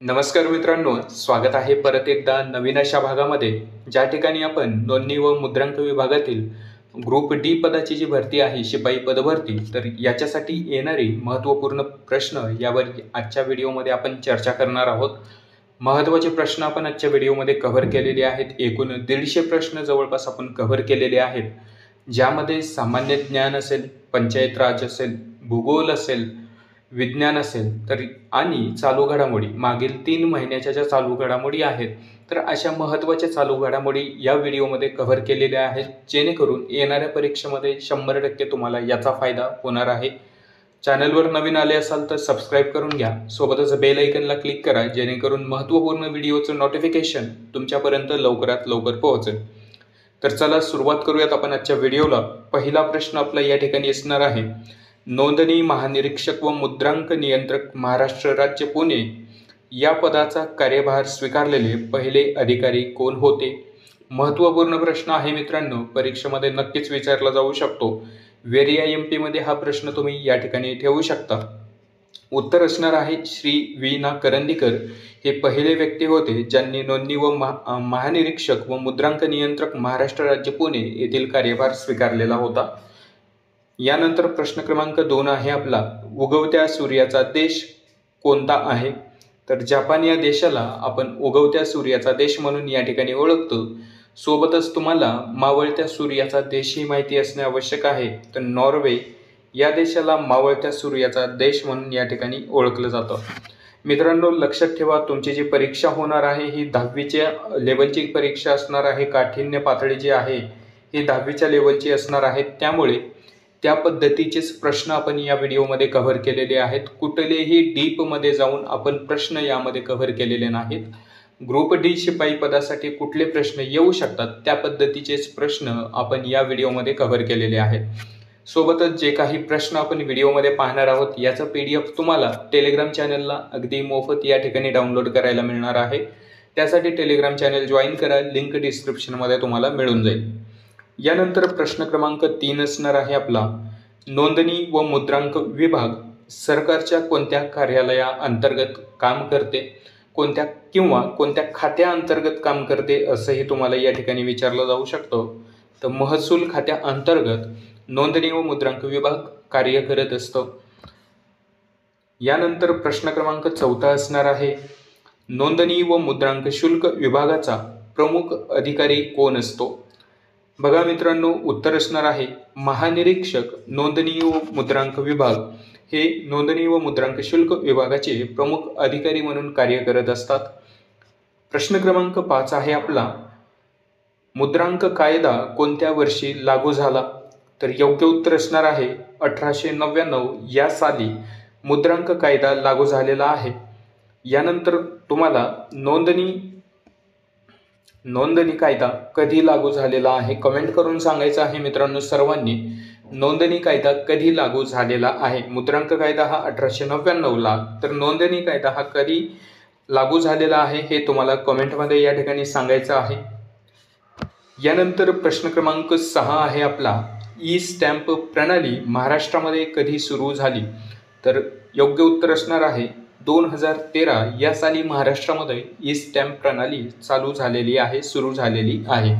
नमस्कार मित्रांनो, स्वागत आहे परत एकदा नवीन अशा भागामध्ये, ज्या ठिकाणी आपण नोंदणी व मुद्रांक विभागातील ग्रुप डी पदाची जी भरती आहे, शिपाई पदभरती, तर याच्यासाठी येणारी महत्त्वपूर्ण प्रश्न यावर आजच्या व्हिडिओमध्ये आपण चर्चा करणार आहोत. महत्त्वाचे प्रश्न आपण आजच्या व्हिडिओमध्ये कव्हर केलेले आहेत. एकूण 150 प्रश्न जवळपास आपण कव्हर केलेले आहेत, ज्यामध्ये सामान्य ज्ञान असेल, पंचायत राज असेल, भूगोल असेल, विज्ञान असेल तर आणि चालू घडामोडी, मागील 3 महिन्याच्या ज्या चालू घडामोडी आहेत, तर अशा महत्त्वाच्या चालू घडामोडी या व्हिडिओमध्ये कव्हर केलेल्या आहेत, जेणेकरून येणाऱ्या परीक्षेमध्ये 100% तुम्हाला याचा फायदा होणार आहे. चॅनलवर नवीन आले असाल तर सबस्क्राईब करून घ्या, सोबतच बेल आयकनला क्लिक करा, जेणेकरून महत्त्वपूर्ण व्हिडिओचं नोटिफिकेशन तुमच्यापर्यंत लवकरात लवकर पोहोचेल. तर चला सुरुवात करूयात आपण आजच्या व्हिडिओला. पहिला प्रश्न आपला या ठिकाणी असणार आहे, नोंदणी महानिरीक्षक व मुद्रांक नियंत्रक महाराष्ट्र राज्य पुणे या पदाचा कार्यभार स्वीकारलेले पहिले अधिकारी कोण होते? महत्त्वपूर्ण प्रश्न आहे मित्रांनो, परीक्षेमध्ये नक्कीच विचारला जाऊ शकतो. वेरिया MP मध्ये हा प्रश्न तुम्ही या ठिकाणी ठेवू शकता. उत्तर असणार आहे श्री वी ना करंदीकर हे पहिले व्यक्ती होते ज्यांनी नोंदणी व महानिरीक्षक व मुद्रांक नियंत्रक महाराष्ट्र राज्य पुणे येथील कार्यभार स्वीकारलेला होता. यानंतर प्रश्न क्रमांक 2 आहे आपला, उगवत्या सूर्याचा देश कोणता आहे? तर जपान या देशाला आपण उगवत्या सूर्याचा देश म्हणून या ठिकाणी ओळखतो. सोबतच तुम्हाला मावळत्या सूर्याचा देशही माहिती असणे आवश्यक आहे. तर नॉर्वे या देशाला मावळत्या सूर्याचा देश म्हणून या ठिकाणी ओळखलं जातं. मित्रांनो, लक्षात ठेवा, तुमची जी परीक्षा होणार आहे ही 10वीच्या लेवलची परीक्षा असणार आहे. काठिण्य पातळी जी आहे ही 10वीच्या लेवलची असणार आहे, त्यामुळे त्या पद्धतीचेच प्रश्न आपण या व्हिडिओमध्ये कव्हर केलेले आहेत. कुठलेही डीपमध्ये जाऊन आपण प्रश्न यामध्ये कव्हर केलेले नाहीत. ग्रुप डी शिपाई पदासाठी कुठले प्रश्न येऊ शकतात त्या पद्धतीचेच प्रश्न आपण या व्हिडिओमध्ये कव्हर केलेले आहेत. सोबतच जे काही प्रश्न आपण व्हिडिओमध्ये पाहणार आहोत याचा PDF तुम्हाला टेलिग्राम चॅनलला अगदी मोफत या ठिकाणी डाउनलोड करायला मिळणार आहे. त्यासाठी टेलिग्राम चॅनल जॉईन करा, लिंक डिस्क्रिप्शनमध्ये तुम्हाला मिळून जाईल. यानंतर प्रश्न क्रमांक 3 असणार आहे आपला, नोंदणी व मुद्रांक विभाग सरकारच्या कोणत्या कार्यालया अंतर्गत काम करते? कोणत्या खात्या अंतर्गत काम करते असंही तुम्हाला या ठिकाणी विचारलं जाऊ शकतं. तर महसूल खात्या अंतर्गत नोंदणी व मुद्रांक विभाग कार्य करत असतं. यानंतर प्रश्न क्रमांक 4 असणार आहे, नोंदणी व मुद्रांक शुल्क विभागाचा प्रमुख अधिकारी कोण असतो? बघा मित्रांनो, उत्तर असणार आहे महानिरीक्षक नोंदणी व मुद्रांक विभाग हे नोंदणी व मुद्रांक शुल्क विभागाचे प्रमुख अधिकारी म्हणून कार्य करत असतात. प्रश्न क्रमांक 5 आहे आपला, मुद्रांक कायदा कोणत्या वर्षी लागू झाला? तर योग्य उत्तर असणार आहे 1899 या साली मुद्रांक कायदा लागू झालेला आहे. यानंतर तुम्हाला नोंदणी कायदा कधी लागू झालेला आहे कमेंट करून सांगायचं आहे मित्रांनो सर्वांनी. नोंदणी कायदा कधी लागू झालेला आहे? मुद्रांक कायदा हा 1899 ला, तर नोंदणी कायदा हा कधी लागू झालेला आहे हे तुम्हाला कमेंटमध्ये या ठिकाणी सांगायचं आहे. यानंतर प्रश्न क्रमांक 6 आहे आपला, ई स्टॅम्प प्रणाली महाराष्ट्रामध्ये कधी सुरू झाली? तर योग्य उत्तर असणार आहे 2013 या साली महाराष्ट्रामध्ये ई स्टॅम्प प्रणाली सुरू झालेली आहे.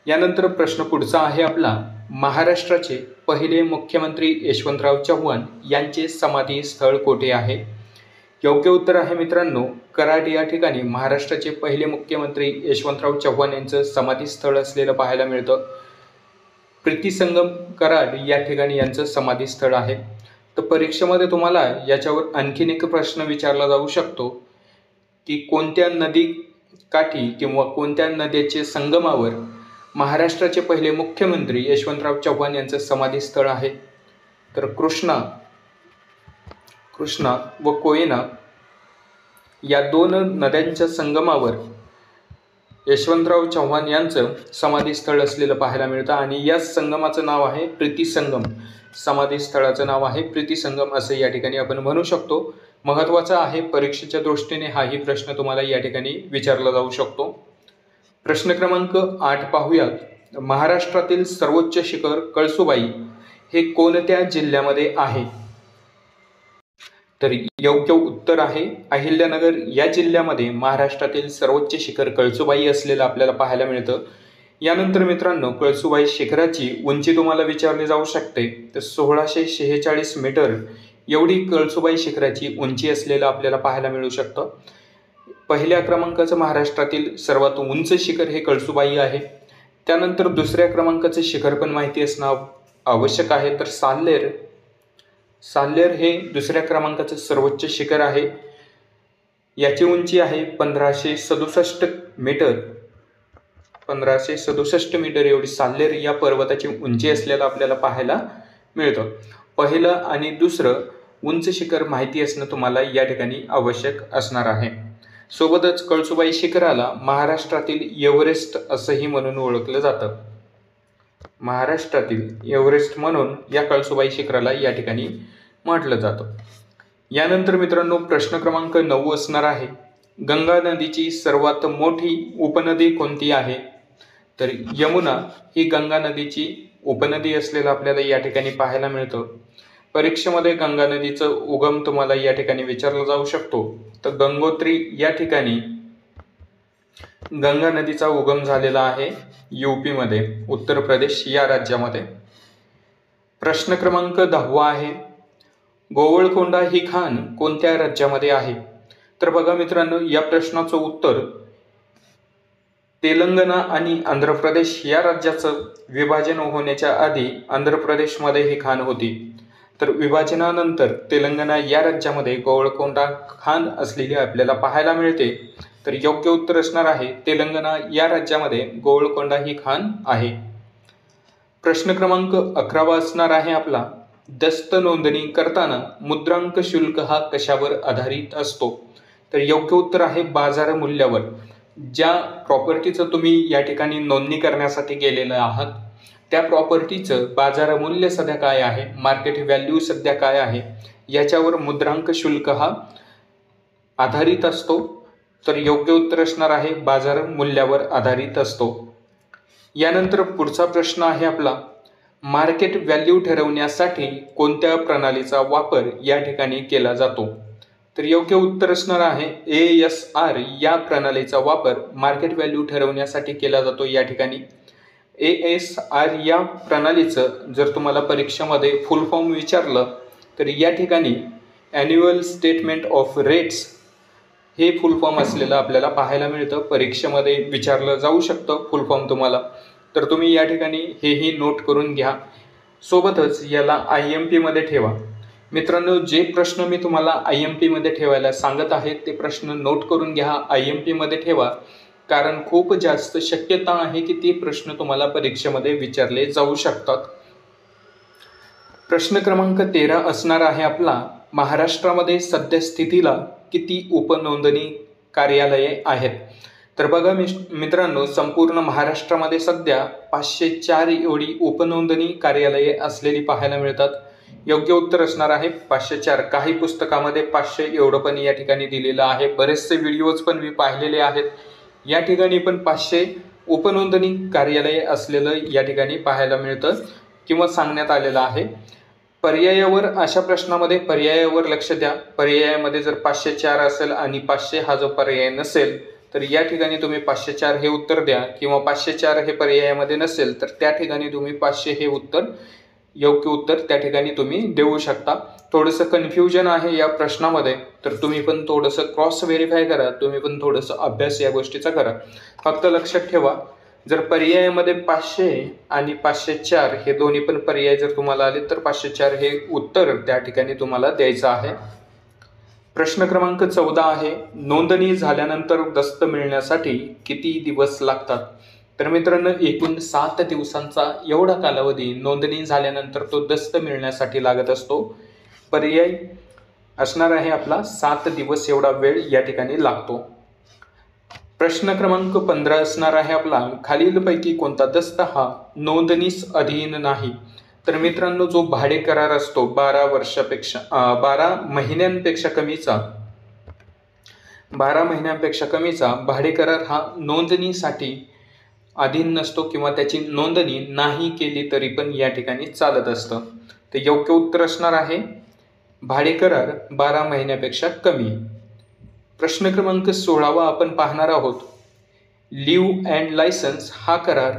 यानंतर प्रश्न पुढचा आहे आपला, महाराष्ट्राचे पहिले मुख्यमंत्री यशवंतराव चव्हाण यांचे समाधी स्थळ कोठे आहे? योग्य उत्तर आहे मित्रांनो कराड या ठिकाणी महाराष्ट्राचे पहिले मुख्यमंत्री यशवंतराव चव्हाण यांचं समाधी स्थळ असलेलं पाहायला मिळतं. प्रीतिसंगम कराड या ठिकाणी यांचं समाधी स्थळ आहे. तर परीक्षेमध्ये तुम्हाला याच्यावर आणखीन एक प्रश्न विचारला जाऊ शकतो की कोणत्या नदी काठी किंवा कोणत्या नद्याचे संगमावर महाराष्ट्राचे पहिले मुख्यमंत्री यशवंतराव चव्हाण यांचं समाधी स्थळ आहे? तर कृष्णा व कोयना या 2 नद्यांच्या संगमावर यशवंतराव चव्हाण यांचं समाधी स्थळ असलेलं पाहायला मिळतं आणि या संगमाचं नाव आहे प्रीतिसंगम. समाधी स्थळाचं नाव आहे प्रीतिसंगम असं या ठिकाणी आपण म्हणू शकतो. महत्त्वाचा आहे, परीक्षेच्या दृष्टीने हाही प्रश्न तुम्हाला या ठिकाणी विचारला जाऊ शकतो. प्रश्न क्रमांक 8 पाहूयात, महाराष्ट्रातील सर्वोच्च शिखर कळसुबाई हे कोणत्या जिल्ह्यामध्ये आहे? तर योग्य उत्तर आहे अहिल्यानगर या जिल्ह्यामध्ये महाराष्ट्रातील सर्वोच्च शिखर कळसुबाई असलेलं आपल्याला पाहायला मिळतं. यानंतर मित्रांनो, कळसुबाई शिखराची उंची तुम्हाला विचारली जाऊ शकते. तर 1646 मीटर एवढी कळसुबाई शिखराची उंची असलेलं आपल्याला पाहायला मिळू शकतं. पहिल्या क्रमांकाचं महाराष्ट्रातील सर्वात उंच शिखर हे कळसुबाई आहे. त्यानंतर दुसऱ्या क्रमांकाचं शिखर पण माहिती असणं आवश्यक आहे. तर साल्हेर हे दुसऱ्या क्रमांकाचं सर्वोच्च शिखर आहे. याची उंची आहे 1567 मीटर. 1567 मीटर एवढी साल्हेर या पर्वताची उंची असलेलं आपल्याला पाहायला मिळतं. पहिलं आणि दुसरं उंच शिखर माहिती असणं तुम्हाला या ठिकाणी आवश्यक असणार आहे. सोबतच कळसुबाई शिखराला महाराष्ट्रातील एव्हरेस्ट असंही म्हणून ओळखलं जातं. महाराष्ट्रातील एव्हरेस्ट म्हणून या कळसुबाई शिखराला या ठिकाणी म्हटलं जातं. यानंतर मित्रांनो, प्रश्न क्रमांक 9 असणार आहे, गंगा नदीची सर्वात मोठी उपनदी कोणती आहे? तर यमुना ही गंगा नदीची उपनदी असलेलं आपल्याला या ठिकाणी पाहायला मिळतं. परीक्षेमध्ये गंगा नदीचं उगम तुम्हाला या ठिकाणी विचारला जाऊ शकतो. तर गंगोत्री या ठिकाणी गंगा नदीचा उगम झालेला आहे UP मध्ये, उत्तर प्रदेश या राज्यामध्ये. प्रश्न क्रमांक 10 आहे, गोवळकोंडा ही खाण कोणत्या राज्यामध्ये आहे? तर बघा मित्रांनो, या प्रश्नाचं उत्तर तेलंगणा आणि आंध्र प्रदेश या राज्याचं विभाजन होण्याच्या आधी आंध्र प्रदेशमध्ये ही खाण होती. तर विभाजनानंतर तेलंगणा या राज्यामध्ये गोवळकोंडा खाण असलेली आपल्याला पाहायला मिळते. तर योग्य उत्तर असणार आहे तेलंगणा या राज्यामध्ये गोवळकोंडा ही खाण आहे. प्रश्न क्रमांक 11 असणार आहे आपला, दस्त नोंदणी करताना मुद्रांक शुल्क हा कशावर आधारित असतो? तर योग्य उत्तर आहे बाजार मूल्यावर. ज्या प्रॉपर्टीचं तुम्ही या ठिकाणी नोंदणी करण्यासाठी गेलेलं आहात त्या प्रॉपर्टीचं बाजार मूल्य सध्या काय आहे, मार्केट व्हॅल्यू सध्या काय आहे, याच्यावर मुद्रांक शुल्क हा आधारित असतो. तर योग्य उत्तर असणार आहे बाजार मूल्यावर आधारित असतो. यानंतर पुढचा प्रश्न आहे आपला, मार्केट व्हॅल्यू ठरवण्यासाठी कोणत्या प्रणालीचा वापर या ठिकाणी केला जातो? तर योग्य उत्तर असणार आहे ASR या प्रणालीचा वापर मार्केट व्हॅल्यू ठरवण्यासाठी केला जातो. या ठिकाणी ASR या प्रणालीचं जर तुम्हाला परीक्षेमध्ये फुल फॉर्म विचारलं तर या ठिकाणी ॲन्युअल स्टेटमेंट ऑफ रेट्स हे फुल फॉर्म असलेलं आपल्याला पाहायला मिळतं. परीक्षेमध्ये विचारलं जाऊ शकतं फुल फॉर्म तुम्हाला. तर तुम्ही या ठिकाणी हेही नोट करून घ्या. सोबतच याला IMP मध्ये ठेवा. मित्रांनो, जे प्रश्न मी तुम्हाला IMP मध्ये ठेवायला सांगत आहे ते प्रश्न नोट करून घ्या, IMP मध्ये ठेवा. कारण खूप जास्त शक्यता आहे की ते प्रश्न तुम्हाला परीक्षेमध्ये विचारले जाऊ शकतात. प्रश्न क्रमांक 13 असणार आहे आपला, महाराष्ट्रामध्ये सद्यस्थितीला किती उपनोंदणी कार्यालये आहेत? तर बघा मित्रांनो, संपूर्ण महाराष्ट्रामध्ये सध्या 504 एवढी उपनोंदणी कार्यालये असलेली पाहायला मिळतात. योग्य उत्तर असणार आहे 504. काही पुस्तकामध्ये 500 एवढं पण या ठिकाणी दिलेलं आहे. बरेचसे व्हिडिओज पण मी पाहिलेले आहेत. या ठिकाणी पण 500 उपनोंदणी कार्यालये असलेलं या ठिकाणी पाहायला मिळतं किंवा सांगण्यात आलेलं आहे. पर्यायावर, अशा प्रश्नामध्ये पर्यायावर लक्ष द्या. पर्यायामध्ये जर 504 असेल आणि 500 हा जो पर्याय नसेल तर या ठिकाणी तुम्ही 504 हे उत्तर द्या, किंवा 504 हे पर्यायामध्ये नसेल तर त्या ठिकाणी तुम्ही 500 हे उत्तर, योग्य उत्तर त्या ठिकाणी तुम्ही देऊ शकता. थोडंसं कन्फ्युजन आहे या प्रश्नामध्ये, तर तुम्ही पण थोडंसं क्रॉस व्हेरीफाय करा, तुम्ही पण थोडंसं अभ्यास या गोष्टीचा करा. फक्त लक्षात ठेवा, जर पर्यायामध्ये 500 आणि 504 हे दोन्ही पण पर्याय जर तुम्हाला आले तर 504 हे उत्तर त्या ठिकाणी तुम्हाला द्यायचं आहे. प्रश्न क्रमांक 14 आहे, नोंदणी झाल्यानंतर दस्त मिळण्यासाठी किती दिवस लागतात? तर मित्रांनो, एकूण 7 दिवसांचा एवढा कालावधी नोंदणी झाल्यानंतर तो दस्त मिळण्यासाठी लागत असतो. पर्याय असणार आहे आपला 7 दिवस एवढा वेळ या ठिकाणी लागतो. प्रश्न क्रमांक 15 असणार आहे आपला, खालीलपैकी कोणता दस्त हा नोंदणीस अधीन नाही? तर मित्रांनो, जो भाडे करार असतो 12 महिन्यांपेक्षा कमीचा भाडे करार हा नोंदणीसाठी अधीन नसतो किंवा त्याची नोंदणी नाही केली तरी पण या ठिकाणी चालत असतं. तर योग्य उत्तर असणार आहे भाडे करार 12 महिन्यापेक्षा कमी. प्रश्न क्रमांक 16 आपण पाहणार आहोत. लिव्ह अँड लायसन्स हा करार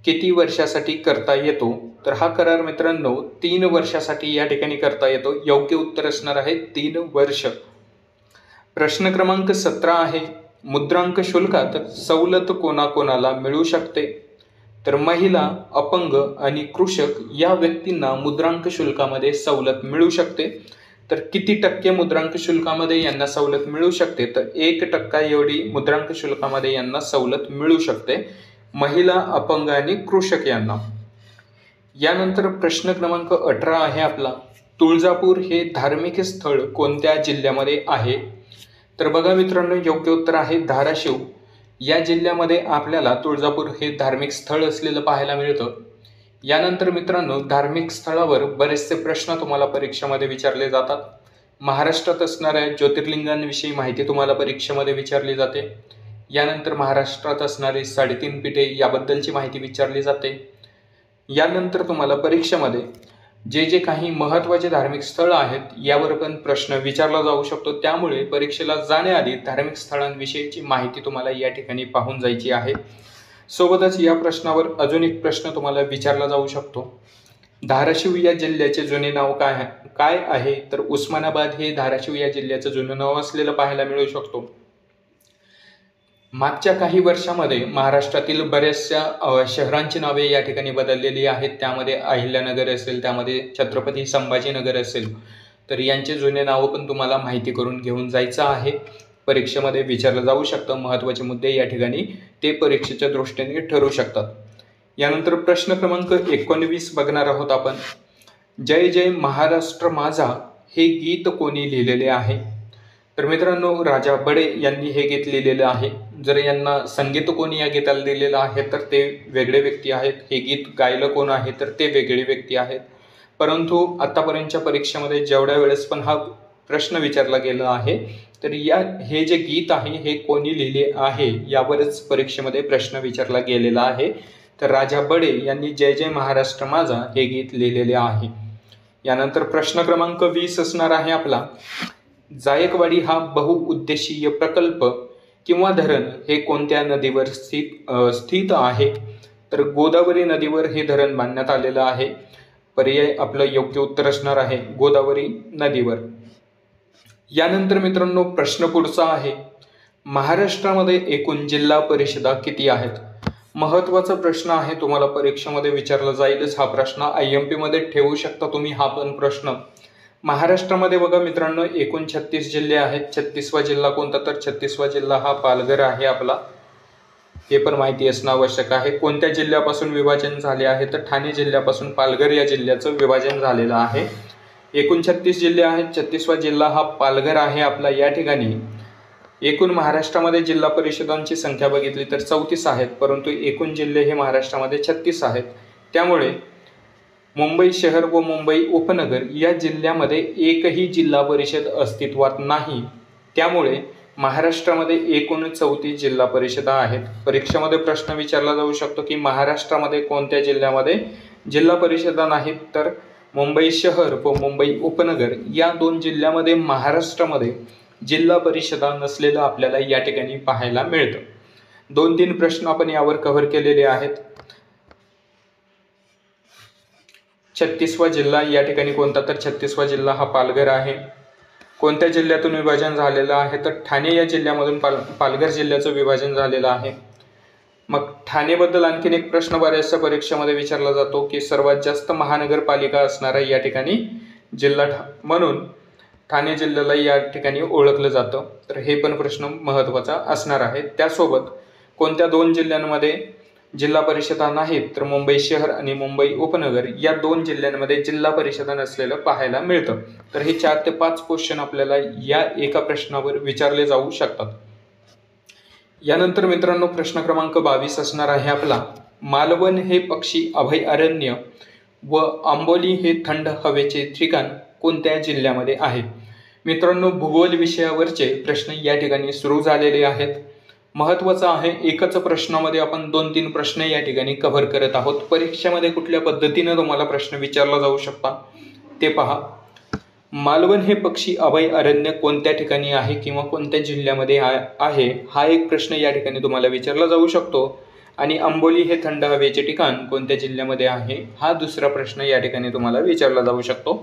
किती वर्षासाठी करता येतो? तर हा करार मित्रांनो 3 वर्षासाठी या ठिकाणी करता येतो. योग्य उत्तर असणार आहे 3 वर्ष. प्रश्न क्रमांक 17 आहे. मुद्रांक शुल्कात सवलत कोणाकोणाला मिळू शकते? तर महिला, अपंग आणि कृषक या व्यक्तींना मुद्रांक शुल्कामध्ये सवलत मिळू शकते. तर किती टक्के मुद्रांक शुल्कामध्ये यांना सवलत मिळू शकते? तर 1% एवढी मुद्रांक शुल्कामध्ये यांना सवलत मिळू शकते, महिला, अपंग आणि कृषक यांना. यानंतर प्रश्न क्रमांक 18 आहे आपला. तुळजापूर हे धार्मिक स्थळ कोणत्या जिल्ह्यामध्ये आहे? तर बघा मित्रांनो, योग्य उत्तर आहे धाराशिव या जिल्ह्यामध्ये आपल्याला तुळजापूर हे धार्मिक स्थळ असलेलं पाहायला मिळतं. यानंतर मित्रांनो, धार्मिक स्थळावर बरेचसे प्रश्न तुम्हाला परीक्षेमध्ये विचारले जातात. महाराष्ट्रात असणाऱ्या ज्योतिर्लिंगांविषयी माहिती तुम्हाला परीक्षेमध्ये विचारली जाते. यानंतर महाराष्ट्रात असणारी 3.5 पीठे याबद्दलची माहिती विचारली जाते. यानंतर तुम्हाला परीक्षेमध्ये जे काही महत्त्वाचे धार्मिक स्थळं आहेत यावर पण प्रश्न विचारला जाऊ शकतो. त्यामुळे परीक्षेला जाण्याआधी धार्मिक स्थळांविषयीची माहिती तुम्हाला या ठिकाणी पाहून जायची आहे. सोबतच या प्रश्नावर अजून एक प्रश्न तुम्हाला विचारला जाऊ शकतो. धाराशिव या जिल्ह्याचे जुने नाव काय आहे? तर उस्मानाबाद हे धाराशिव या जिल्ह्याचं जुनं नाव असलेलं पाहायला मिळू शकतो. मागच्या काही वर्षामध्ये महाराष्ट्रातील बऱ्याचशा शहरांची नावे या ठिकाणी बदललेली आहेत. त्यामध्ये अहिल्यानगर असेल, त्यामध्ये छत्रपती संभाजीनगर असेल, तर यांचे जुने नावं पण तुम्हाला माहिती करून घेऊन जायचं आहे. परीक्षेमध्ये विचारलं जाऊ शकतं. महत्त्वाचे मुद्दे या ठिकाणी ते परीक्षेच्या दृष्टीने ठरू शकतात. यानंतर प्रश्न क्रमांक 19 बघणार आहोत आपण. जय जय महाराष्ट्र माझा हे गीत कोणी लिहिलेले आहे? तर मित्रांनो, राजा बडे यांनी हे गीत लिहिलेलं आहे. जर यांना संगीत कोणी या गीताला दिलेलं आहे तर ते वेगळे व्यक्ती आहेत. हे गीत गायलं कोण आहे तर ते वेगळे व्यक्ती आहेत. परंतु आतापर्यंतच्या परीक्षेमध्ये जेवढ्या वेळेस पण हा प्रश्न विचारला गेला आहे तर हे जे गीत आहे हे कोणी लिहिले आहे यावरच परीक्षेमध्ये प्रश्न विचारला गेलेला आहे. तर राजा बडे यांनी जय जय महाराष्ट्र माझा हे गीत लिहिलेले आहे. यानंतर प्रश्न क्रमांक 20 असणार आहे आपला. जायकवाडी हा बहुउद्देशीय प्रकल्प किंवा धरण हे कोणत्या नदीवर स्थित आहे? तर गोदावरी नदीवर हे धरण बांधण्यात आलेलं आहे. पर्याय आपलं योग्य उत्तर असणार आहे गोदावरी नदीवर. यानंतर मित्रांनो, प्रश्न पुढचा आहे. महाराष्ट्रामध्ये एकूण जिल्हा परिषदा किती आहेत? महत्त्वाचा प्रश्न आहे. तुम्हाला परीक्षेमध्ये विचारला जाईलच हा प्रश्न. IMP मध्ये ठेवू शकता तुम्ही हा पण प्रश्न. महाराष्ट्रामध्ये बघा मित्रांनो, एकूण 36 जिल्हे आहेत. 36वा जिल्हा कोणता? तर 36वा जिल्हा हा पालघर आहे आपला. हे पण माहिती असणं आवश्यक आहे. कोणत्या जिल्ह्यापासून विभाजन झाले आहे? तर ठाणे जिल्ह्यापासून पालघर या जिल्ह्याचं विभाजन झालेलं आहे. एकूण 36 जिल्हे आहेत. 36वा जिल्हा हा पालघर आहे आपला. या ठिकाणी एकूण महाराष्ट्रामध्ये जिल्हा परिषदांची संख्या बघितली तर 34 आहेत, परंतु एकूण जिल्हे हे महाराष्ट्रामध्ये 36 आहेत. त्यामुळे मुंबई शहर व मुंबई उपनगर या जिल्ह्यामध्ये एकही जिल्हा परिषद अस्तित्वात नाही. त्यामुळे महाराष्ट्रामध्ये एकूण 34 जिल्हा परिषदा आहेत. परीक्षेमध्ये प्रश्न विचारला जाऊ शकतो की महाराष्ट्रामध्ये कोणत्या जिल्ह्यामध्ये जिल्हा परिषदा नाहीत? तर मुंबई शहर व मुंबई उपनगर या 2 जिल्ह्यामध्ये महाराष्ट्रामध्ये जिल्हा परिषदा नसलेलं आपल्याला या ठिकाणी पाहायला मिळतं. 2-3 प्रश्न आपण यावर कव्हर केलेले आहेत. 36वा जिल्हा या ठिकाणी कोणता? तर 36वा जिल्हा हा पालघर आहे. कोणत्या जिल्ह्यातून विभाजन झालेलं आहे? तर ठाणे या जिल्ह्यामधून पालघर जिल्ह्याचं विभाजन झालेलं आहे. मग ठाणेबद्दल आणखीन एक प्रश्न बऱ्याचशा परीक्षेमध्ये विचारला जातो की सर्वात जास्त महानगरपालिका असणारा या ठिकाणी जिल्हा म्हणून ठाणे जिल्ह्याला या ठिकाणी ओळखलं जातं. तर हे पण प्रश्न महत्त्वाचा असणार आहे. त्यासोबत कोणत्या 2 जिल्ह्यांमध्ये जिल्हा परिषदा नाहीत? तर मुंबई शहर आणि मुंबई उपनगर या 2 जिल्ह्यांमध्ये जिल्हा परिषदा नसलेलं पाहायला मिळतं. तर हे 4 ते 5 क्वेश्चन आपल्याला या एका प्रश्नावर विचारले जाऊ शकतात. यानंतर मित्रांनो, प्रश्न क्रमांक 22 असणार आहे आपला. मालवण हे पक्षी अभयारण्य व आंबोली हे थंड हवेचे ठिकाण कोणत्या जिल्ह्यामध्ये आहे? मित्रांनो, भूगोल विषयावरचे प्रश्न या ठिकाणी सुरू झालेले आहेत. महत्त्वाचं आहे, एकच प्रश्नामध्ये आपण 2-3 प्रश्न या ठिकाणी कव्हर करत आहोत. परीक्षेमध्ये कुठल्या पद्धतीने तुम्हाला प्रश्न विचारला जाऊ शकता ते पहा. मालवण हे पक्षी अभय अरण्य कोणत्या ठिकाणी आहे किंवा कोणत्या जिल्ह्यामध्ये आहे, हा एक प्रश्न या ठिकाणी तुम्हाला विचारला जाऊ शकतो. आणि आंबोली हे थंड हवेचे ठिकाण कोणत्या जिल्ह्यामध्ये आहे, हा दुसरा प्रश्न या ठिकाणी तुम्हाला विचारला जाऊ शकतो.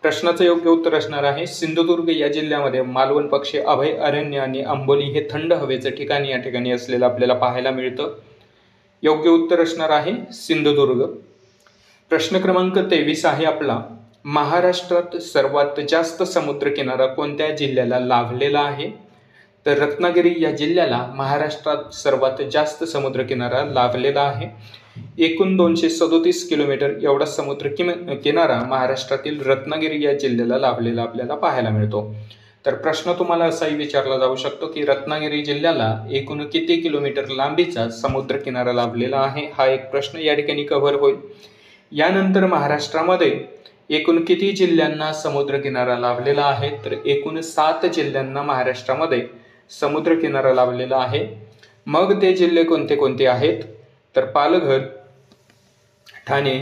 प्रश्नाचं योग्य उत्तर असणार आहे सिंधुदुर्ग या जिल्ह्यामध्ये मालवण पक्षी अभय अरण्य आणि आंबोली हे थंड हवेचं ठिकाण या ठिकाणी असलेलं आपल्याला पाहायला मिळतं. योग्य उत्तर असणार आहे सिंधुदुर्ग. प्रश्न क्रमांक 23 आहे आपला, महाराष्ट्रात सर्वात जास्त समुद्रकिनारा कोणत्या जिल्ह्याला लाभलेला आहे? तर रत्नागिरी या जिल्ह्याला महाराष्ट्रात सर्वात जास्त समुद्रकिनारा लाभलेला आहे. एकूण 237 किलोमीटर एवढा किनारा महाराष्ट्रातील रत्नागिरी या जिल्ह्याला लाभलेला आपल्याला पाहायला मिळतो. तर प्रश्न तुम्हाला असाही विचारला जाऊ शकतो की रत्नागिरी जिल्ह्याला एकूण किती किलोमीटर लांबीचा समुद्रकिनारा लाभलेला आहे, हा एक प्रश्न या ठिकाणी कव्हर होईल. यानंतर महाराष्ट्रामध्ये एकूण किती जिल्ह्यांना समुद्रकिनारा लाभलेला आहे? तर एकूण 7 जिल्ह्यांना महाराष्ट्रामध्ये समुद्रकिनारा लाभलेला आहे. मग ते जिल्हे कोणते कोणते आहेत? तर पालघर, ठाणे,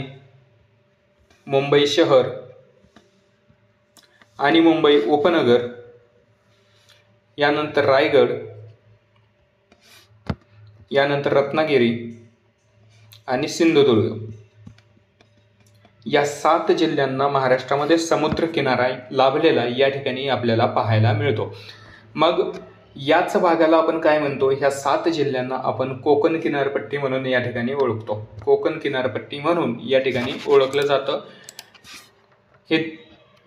मुंबई शहर आणि मुंबई उपनगर, यानंतर रायगड, यानंतर रत्नागिरी आणि सिंधुदुर्ग. या 7 जिल्ह्यांना महाराष्ट्रामध्ये समुद्रकिनारा लाभलेला या ठिकाणी आपल्याला पाहायला मिळतो. मग याच भागाला आपण काय म्हणतो? ह्या 7 जिल्ह्यांना आपण कोकण किनारपट्टी म्हणून या ठिकाणी ओळखतो. कोकण किनारपट्टी म्हणून या ठिकाणी ओळखलं जातं. हे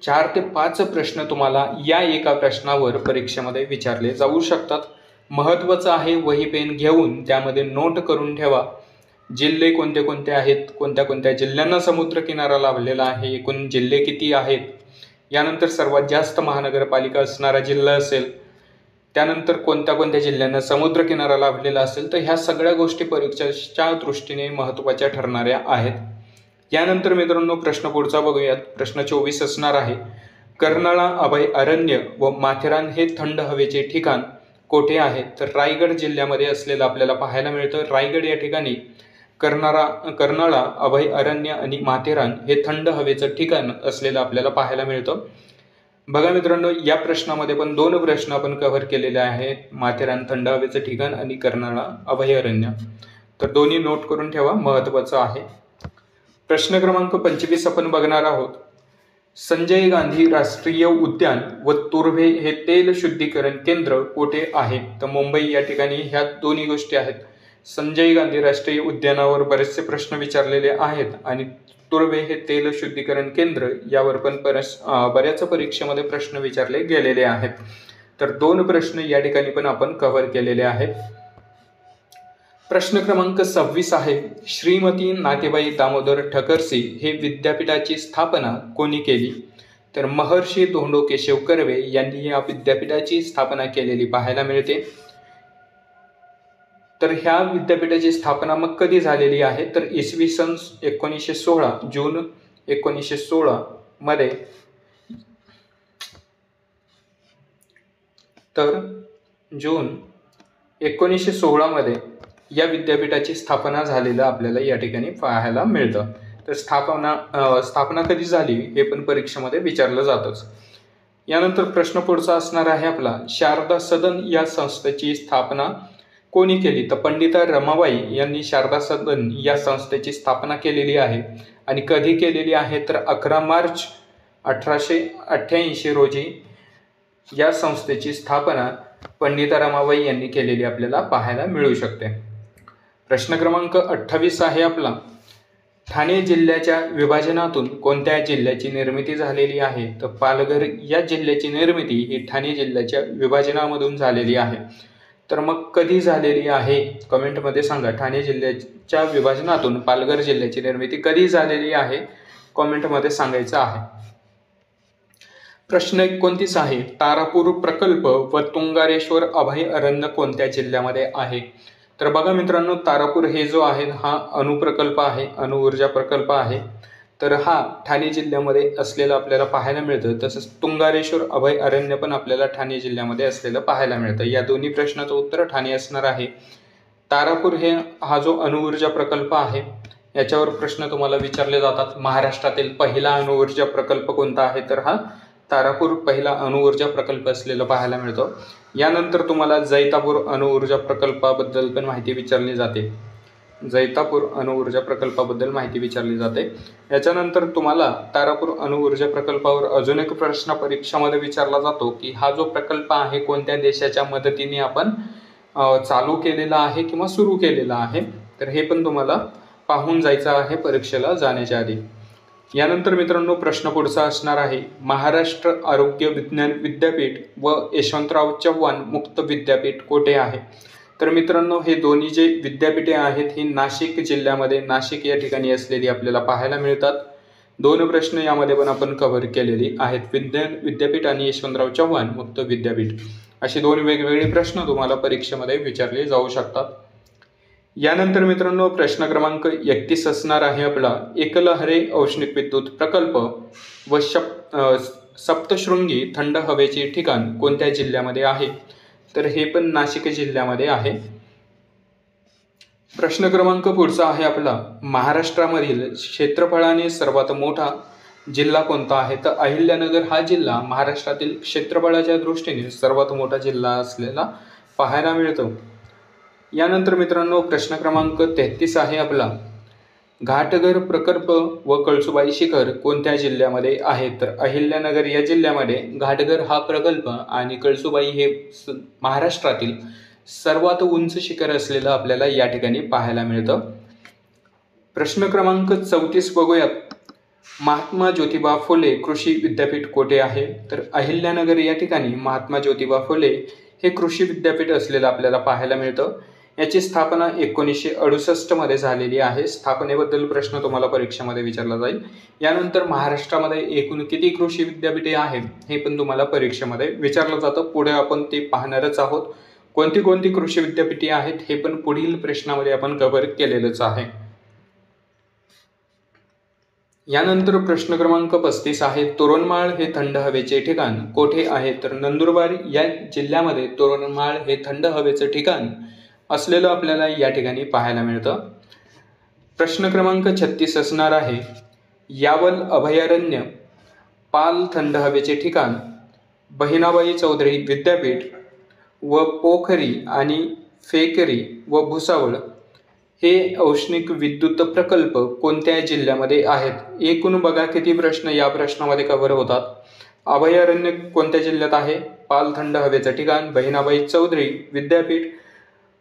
4 ते 5 प्रश्न तुम्हाला या एका प्रश्नावर परीक्षेमध्ये विचारले जाऊ शकतात. महत्त्वाचं आहे वही पेन घेऊन त्यामध्ये नोट करून ठेवा. जिल्हे कोणते कोणते आहेत, कोणत्या कोणत्या जिल्ह्यांना समुद्रकिनारा लाभलेला आहे, एकूण जिल्हे किती आहेत, यानंतर सर्वात जास्त महानगरपालिका असणारा जिल्हा असेल, त्यानंतर कोणत्या कोणत्या जिल्ह्यांना समुद्रकिनारा लाभलेला असेल. तर ह्या सगळ्या गोष्टी परीक्षेच्या दृष्टीने महत्त्वाच्या ठरणाऱ्या आहेत. यानंतर मित्रांनो प्रश्न पुढचा बघूयात. प्रश्न 24 असणार आहे, कर्नाळा अभय अरण्य व माथेरान हे थंड हवेचे ठिकाण कोठे आहे? तर रायगड जिल्ह्यामध्ये असलेलं आपल्याला पाहायला मिळतं. रायगड या ठिकाणी कर्नाळा अभय अरण्य आणि माथेरान हे थंड हवेचं ठिकाण असलेलं आपल्याला पाहायला मिळतं. बघा मित्रांनो, या प्रश्नामध्ये पण 2 प्रश्न आपण कव्हर केलेले आहेत, माथेरान थंड हवेचं ठिकाण आणि कर्नाळा अभयारण्य. तर दोन्ही नोट करून ठेवा, महत्त्वाचं आहे. प्रश्न क्रमांक 25 आपण बघणार आहोत. संजय गांधी राष्ट्रीय उद्यान व तुर्भे हे तेल शुद्धीकरण केंद्र कोठे आहे? तर मुंबई या ठिकाणी ह्या दोन्ही गोष्टी आहेत. संजय गांधी राष्ट्रीय उद्यानावर बरेचसे प्रश्न विचारलेले आहेत आणि तुर्भे हे तेल शुद्धीकरण केंद्र यावर पण बऱ्याच परीक्षेमध्ये प्रश्न विचारले गेलेले आहेत. तर 2 प्रश्न या ठिकाणी पण आपण कव्हर केलेले आहेत. प्रश्न क्रमांक 26 आहे, श्रीमती नाथीबाई दामोदर ठकरसी हे विद्यापीठाची स्थापना कोणी केली? तर महर्षी धोंडो केशव कर्वे यांनी या विद्यापीठाची स्थापना केलेली पाहायला मिळते. तर ह्या विद्यापीठाची स्थापना मग कधी झालेली आहे? तर इसवी सन 1916 जून 1916 मध्ये. तर जून 1916 मध्ये या विद्यापीठाची स्थापना झालेलं आपल्याला या ठिकाणी पाहायला मिळतं. तर स्थापना कधी झाली हे पण परीक्षेमध्ये विचारलं जातंच. यानंतर प्रश्न पुढचा असणार आहे आपला, शारदा सदन या संस्थेची स्थापना कोणी केली? तर पंडिता रमाबाई यांनी शारदा सदन या संस्थेची स्थापना केलेली आहे. आणि कधी केलेली आहे? तर 11 मार्च 1888 रोजी या संस्थेची स्थापना पंडिता रमाबाई यांनी केलेली आपल्याला पाहायला मिळू शकते. प्रश्न क्रमांक 28 आहे आपला, ठाणे जिल्ह्याच्या विभाजनातून कोणत्या जिल्ह्याची निर्मिती झालेली आहे? तर पालघर या जिल्ह्याची निर्मिती ही ठाणे जिल्ह्याच्या विभाजनामधून झालेली आहे. तर मग कधी झालेली आहे? कमेंटमध्ये सांगा. ठाणे जिल्ह्याच्या विभाजनातून पालघर जिल्ह्याची निर्मिती कधी झालेली आहे? कमेंटमध्ये सांगायचं आहे. प्रश्न 29 आहे, तारापूर प्रकल्प व तुंगारेश्वर अभयारण्य कोणत्या जिल्ह्यामध्ये आहे? तर बघा मित्रांनो, तारापूर हे जो आहे हा अणुप्रकल्प आहे, अणुऊर्जा प्रकल्प आहे. तर हा ठाणे जिल्ह्यामध्ये असलेला आपल्याला पाहायला मिळतं. तसंच तुंगारेश्वर अभयारण्य पण आपल्याला ठाणे जिल्ह्यामध्ये असलेलं पाहायला मिळतं. या दोन्ही प्रश्नाचं उत्तर ठाणे असणार आहे. तारापूर हा जो अणुऊर्जा प्रकल्प आहे याच्यावर प्रश्न तुम्हाला विचारले जातात. महाराष्ट्रातील पहिला अणुऊर्जा प्रकल्प कोणता आहे? तर हा तारापूर पहिला अणुऊर्जा प्रकल्प असलेला पाहायला मिळतो। यानंतर तुम्हाला जैतापूर अणुऊर्जा प्रकल्पाबद्दल पण माहिती विचारली जाते। जैतापूर अणुऊर्जा प्रकल्पाबद्दल माहिती विचारली जाते। याच्यानंतर तुम्हाला तारापूर अणुऊर्जा प्रकल्पावर अजून एक प्रश्न परीक्षामध्ये विचारला जातो की हा जो प्रकल्प आहे कोणत्या देशाच्या मदतीने आपण चालू केलेला आहे किंवा सुरू केलेला आहे, तर हे पण तुम्हाला पाहून जायचं आहे परीक्षेला जाण्याच्या आधी। यानंतर मित्रांनो प्रश्न पुढचा असणार आहे, महाराष्ट्र आरोग्य विज्ञान विद्यापीठ व यशवंतराव चव्हाण मुक्त विद्यापीठ कोठे आहे? तर मित्रांनो हे दोन्ही जे विद्यापीठे आहेत ही नाशिक जिल्ह्यामध्ये, नाशिक या ठिकाणी असलेली आपल्याला पाहायला मिळतात। दोन प्रश्न यामध्ये पण आपण कव्हर केलेली आहेत, विज्ञान विद्यापीठ आणि यशवंतराव चव्हाण मुक्त विद्यापीठ, असे दोन वेगवेगळे प्रश्न तुम्हाला परीक्षेमध्ये विचारले जाऊ शकतात। यानंतर मित्रांनो प्रश्न क्रमांक 31 असणार आहे आपला, एकलहरे औष्णिक विद्युत प्रकल्प व सप्तशृंगी थंड हवेचे ठिकाण कोणत्या जिल्ह्यामध्ये आहे? तर हे पण नाशिक जिल्ह्यामध्ये आहे। प्रश्न क्रमांक पुढचा आहे आपला, महाराष्ट्रामधील क्षेत्रफळाने सर्वात मोठा जिल्हा कोणता आहे? तर अहिल्यानगर हा जिल्हा महाराष्ट्रातील क्षेत्रफळाच्या दृष्टीने सर्वात मोठा जिल्हा असलेला पाहायला मिळतो। यानंतर मित्रांनो प्रश्न क्रमांक 33 आहे आपला, घाटघर प्रकल्प व कळसुबाई शिखर कोणत्या जिल्ह्यामध्ये आहे? तर अहिल्यानगर या जिल्ह्यामध्ये घाटघर हा प्रकल्प आणि कळसुबाई हे महाराष्ट्रातील सर्वात उंच शिखर असलेलं आपल्याला या ठिकाणी पाहायला मिळतं। प्रश्न क्रमांक 34 बघूयात, महात्मा ज्योतिबा फुले कृषी विद्यापीठ कोठे आहे? तर अहिल्यानगर या ठिकाणी महात्मा ज्योतिबा फुले हे कृषी विद्यापीठ असलेलं आपल्याला पाहायला मिळतं। याची स्थापना 1968 मध्ये झालेली आहे। स्थापनेबद्दल प्रश्न तुम्हाला परीक्षेमध्ये विचारला जाईल। यानंतर महाराष्ट्रामध्ये एकूण किती कृषी विद्यापीठे आहेत हे पण तुम्हाला परीक्षेमध्ये विचारलं जातं। पुढे आपण ते पाहणारच आहोत, कोणती कोणती कृषी विद्यापीठे आहेत हे पण पुढील प्रश्नामध्ये आपण कव्हर केलेलंच आहे। यानंतर प्रश्न क्रमांक 35 आहे, तोरणमाळ हे थंड हवेचे ठिकाण कोठे आहे? तर नंदुरबार या जिल्ह्यामध्ये तोरणमाळ हे थंड हवेचं ठिकाण असलेलं आपल्याला या ठिकाणी पाहायला मिळतं। प्रश्न क्रमांक 36 असणार आहे, यावल अभयारण्य पाल थंड हवेचे ठिकाण बहिणाबाई चौधरी विद्यापीठ व पोखरी आणि फेकरी व भुसावळ हे औष्णिक विद्युत प्रकल्प कोणत्या जिल्ह्यामध्ये आहेत? एकूण बघा किती प्रश्न या प्रश्नामध्ये कव्हर होतात। अभयारण्य कोणत्या जिल्ह्यात आहे? पाल थंड हवेचं ठिकाण, बहिणाबाई चौधरी विद्यापीठ,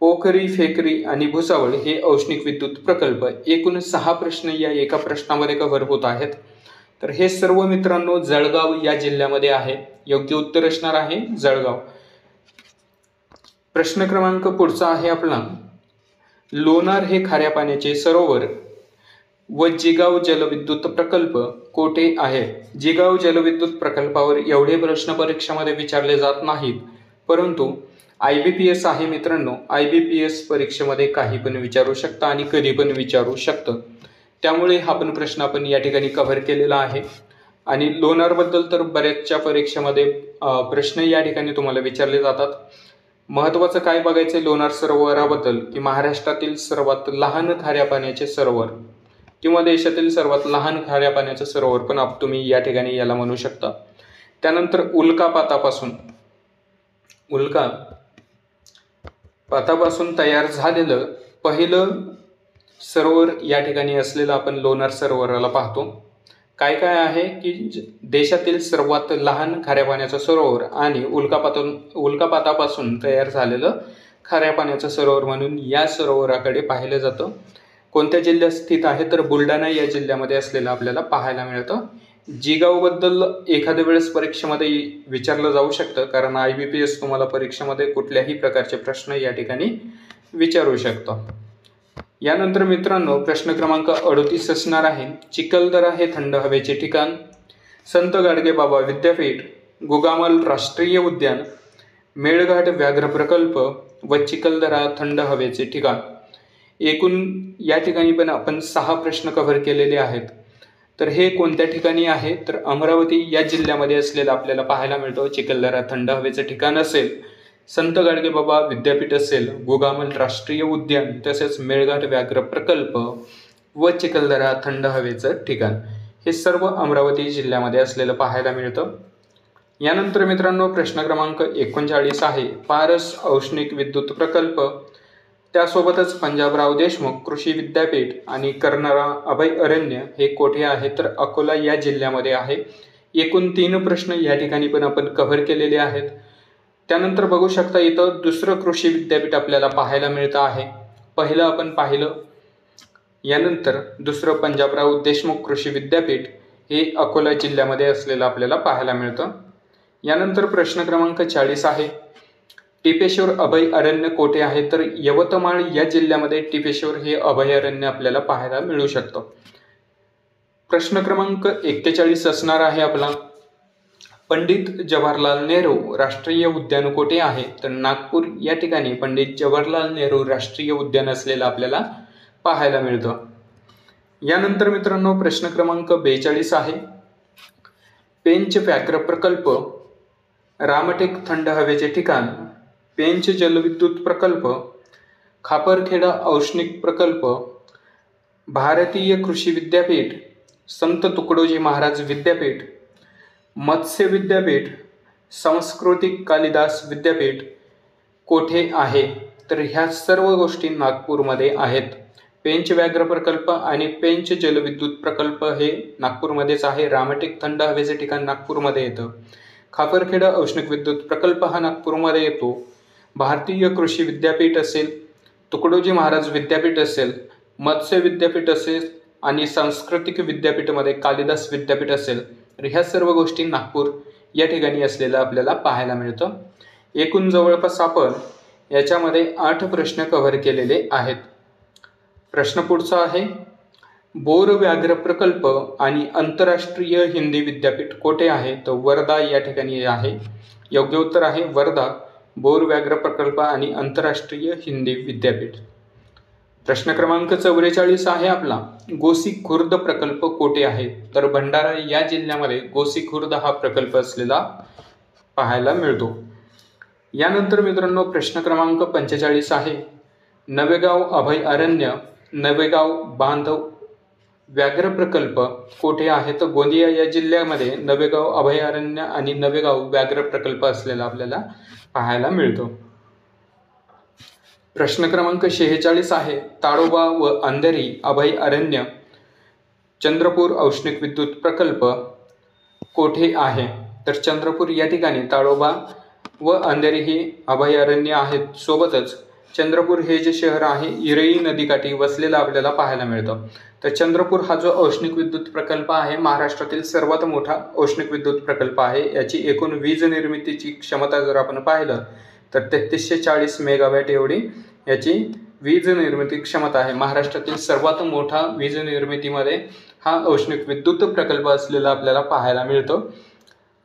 पोखरी, फेकरी आणि भुसावळ हे औष्णिक विद्युत प्रकल्प। एकूण 6 प्रश्न या एका प्रश्नामध्ये कव्हर होत आहेत। तर हे सर्व मित्रांनो जळगाव या जिल्ह्यामध्ये आहे, योग्य उत्तर असणार आहे जळगाव। प्रश्न क्रमांक पुढचा आहे आपला, लोणार हे खाऱ्या पाण्याचे सरोवर व जिगाव जलविद्युत प्रकल्प कोठे आहे? जिगाव जलविद्युत प्रकल्पावर एवढे प्रश्न परीक्षेमध्ये विचारले जात नाहीत, परंतु IBPS आहे मित्रांनो, IBPS परीक्षेमध्ये काही पण विचारू शकतं आणि कधी पण विचारू शकतं, त्यामुळे हा पण प्रश्न आपण या ठिकाणी कव्हर केलेला आहे। आणि लोणारबद्दल तर बऱ्याचशा परीक्षेमध्ये प्रश्न या ठिकाणी तुम्हाला विचारले जातात। महत्त्वाचं काय बघायचं लोणार सरोवराबद्दल की महाराष्ट्रातील सर्वात लहान खाऱ्या पाण्याचे सरोवर किंवा देशातील सर्वात लहान खाऱ्या पाण्याचं सरोवर पण तुम्ही या ठिकाणी याला म्हणू शकता। त्यानंतर उल्कापातापासून तयार झालेलं पहिलं सरोवर या ठिकाणी असलेलं आपण लोणार सरोवराला पाहतो। काय काय आहे की देशातील सर्वात लहान खाऱ्या पाण्याचं सरोवर आणि उल्कापातापासून तयार झालेलं खाऱ्या पाण्याचं सरोवर म्हणून या सरोवराकडे पाहिलं जातं। कोणत्या जिल्ह्यात स्थित आहे? तर बुलढाणा या जिल्ह्यामध्ये असलेलं आपल्याला पाहायला मिळतं। जिगावबद्दल एखाद्या वेळेस परीक्षेमध्ये विचारलं जाऊ शकतं, कारण IBPS तुम्हाला परीक्षेमध्ये कुठल्याही प्रकारचे प्रश्न या ठिकाणी विचारू शकतं। यानंतर मित्रांनो प्रश्न क्रमांक 38 असणार आहे, चिखलदरा हे थंड हवेचे ठिकाण, संत गाडगेबाबा विद्यापीठ, गुगामल राष्ट्रीय उद्यान, मेळघाट व्याघ्र प्रकल्प व चिखलदरा थंड हवेचे ठिकाण। एकूण या ठिकाणी पण आपण 6 प्रश्न कव्हर केलेले आहेत। तर हे कोणत्या ठिकाणी आहे? तर अमरावती या जिल्ह्यामध्ये असलेलं आपल्याला पाहायला मिळतं। चिखलदरा थंड हवेचं ठिकाण असेल, संत गाडगेबाबा विद्यापीठ असेल, गोगामल राष्ट्रीय उद्यान, तसेच मेळघाट व्याघ्र प्रकल्प व चिखलदरा थंड हवेचं ठिकाण, हे सर्व अमरावती जिल्ह्यामध्ये असलेलं पाहायला मिळतं। यानंतर मित्रांनो प्रश्न क्रमांक 39 आहे पारस औष्णिक विद्युत प्रकल्प, त्यासोबतच पंजाबराव देशमुख कृषी विद्यापीठ आणि कर्नाळा अभय अरण्य हे कोठे आहे, तर अकोला या जिल्ह्यामध्ये आहे. एकूण 3 प्रश्न या ठिकाणी पण आपण कव्हर केलेले आहेत. त्यानंतर बघू शकता इथं दुसरं कृषी विद्यापीठ आपल्याला पाहायला मिळतं आहे. पहिलं आपण पाहिलं, यानंतर दुसरं पंजाबराव देशमुख कृषी विद्यापीठ हे अकोला जिल्ह्यामध्ये असलेलं आपल्याला पाहायला मिळतं. यानंतर प्रश्न क्रमांक 40 आहे टिपेश्वर अभयारण्य कोठे आहे, तर यवतमाळ या जिल्ह्यामध्ये टिपेश्वर हे अभयारण्य आपल्याला पाहायला मिळू शकतं. प्रश्न क्रमांक 41 असणार आहे आपला पंडित जवाहरलाल नेहरू राष्ट्रीय उद्यान कोठे आहे, तर नागपूर या ठिकाणी पंडित जवाहरलाल नेहरू राष्ट्रीय उद्यान असलेलं आपल्याला पाहायला मिळतं. यानंतर मित्रांनो प्रश्न क्रमांक 42 आहे पेंच व्याघ्र प्रकल्प, रामटेक थंड हवेचे ठिकाण, पेंच जलविद्युत प्रकल्प, खापरखेडा औष्णिक प्रकल्प, भारतीय कृषी विद्यापीठ, संत तुकडोजी महाराज विद्यापीठ, मत्स्य विद्यापीठ, सांस्कृतिक कालिदास विद्यापीठ कोठे आहे, तर ह्या सर्व गोष्टी नागपूरमध्ये आहेत. पेंच व्याघ्र प्रकल्प आणि पेंच जलविद्युत प्रकल्प हे नागपूरमध्येच आहे. रामटेक थंड हवेचे ठिकाण नागपूरमध्ये येतं. खापरखेडा औष्णिक विद्युत प्रकल्प हा नागपूरमध्ये येतो. भारतीय कृषी विद्यापीठ असेल, तुकडोजी महाराज विद्यापीठ असेल, मत्स्य विद्यापीठ असेल आणि सांस्कृतिक विद्यापीठामध्ये कालिदास विद्यापीठ असेल, तर ह्या सर्व गोष्टी नागपूर या ठिकाणी असलेलं आपल्याला पाहायला मिळतं. एकूण जवळपास आपण याच्यामध्ये 8 प्रश्न कव्हर केलेले आहेत. प्रश्न पुढचा आहे बोर व्याघ्र प्रकल्प आणि आंतरराष्ट्रीय हिंदी विद्यापीठ कोठे आहे, तर वर्धा या ठिकाणी आहे. योग्य उत्तर आहे वर्धा, बोर व्याघ्र प्रकल्प आणि आंतरराष्ट्रीय हिंदी विद्यापीठ. प्रश्न क्रमांक 44 आहे आपला गोसी खुर्द प्रकल्प कोठे आहे, तर भंडारा या जिल्ह्यामध्ये गोसी खुर्द हा प्रकल्प असलेला पाहायला मिळतो. यानंतर मित्रांनो प्रश्न क्रमांक 45 आहे नवेगाव अभयारण्य, नवेगाव बांधव व्याघ्र प्रकल्प कोठे आहे, तर गोंदिया या जिल्ह्यामध्ये नवेगाव अभयारण्य आणि नवेगाव व्याघ्र प्रकल्प असलेला आपल्याला पाहायला मिळतो. प्रश्न क्रमांक 46 आहे ताडोबा व अंधेरी अभयारण्य, चंद्रपूर औष्णिक विद्युत प्रकल्प कोठे आहे, तर चंद्रपूर या ठिकाणी ताडोबा व अंधेरी ही अभयारण्य आहेत. सोबतच चंद्रपूर हे जे शहर आहे इरई नदीकाठी वसलेलं आपल्याला पाहायला मिळतं. तर चंद्रपूर हा जो औष्णिक विद्युत प्रकल्प आहे महाराष्ट्रातील सर्वात मोठा औष्णिक विद्युत प्रकल्प आहे. याची एकूण वीज निर्मितीची क्षमता जर आपण पाहिलं तर 3340 मेगावॅट एवढी याची वीज निर्मिती क्षमता आहे. महाराष्ट्रातील सर्वात मोठा वीज निर्मितीमध्ये हा औष्णिक विद्युत प्रकल्प असलेला आपल्याला पाहायला मिळतो.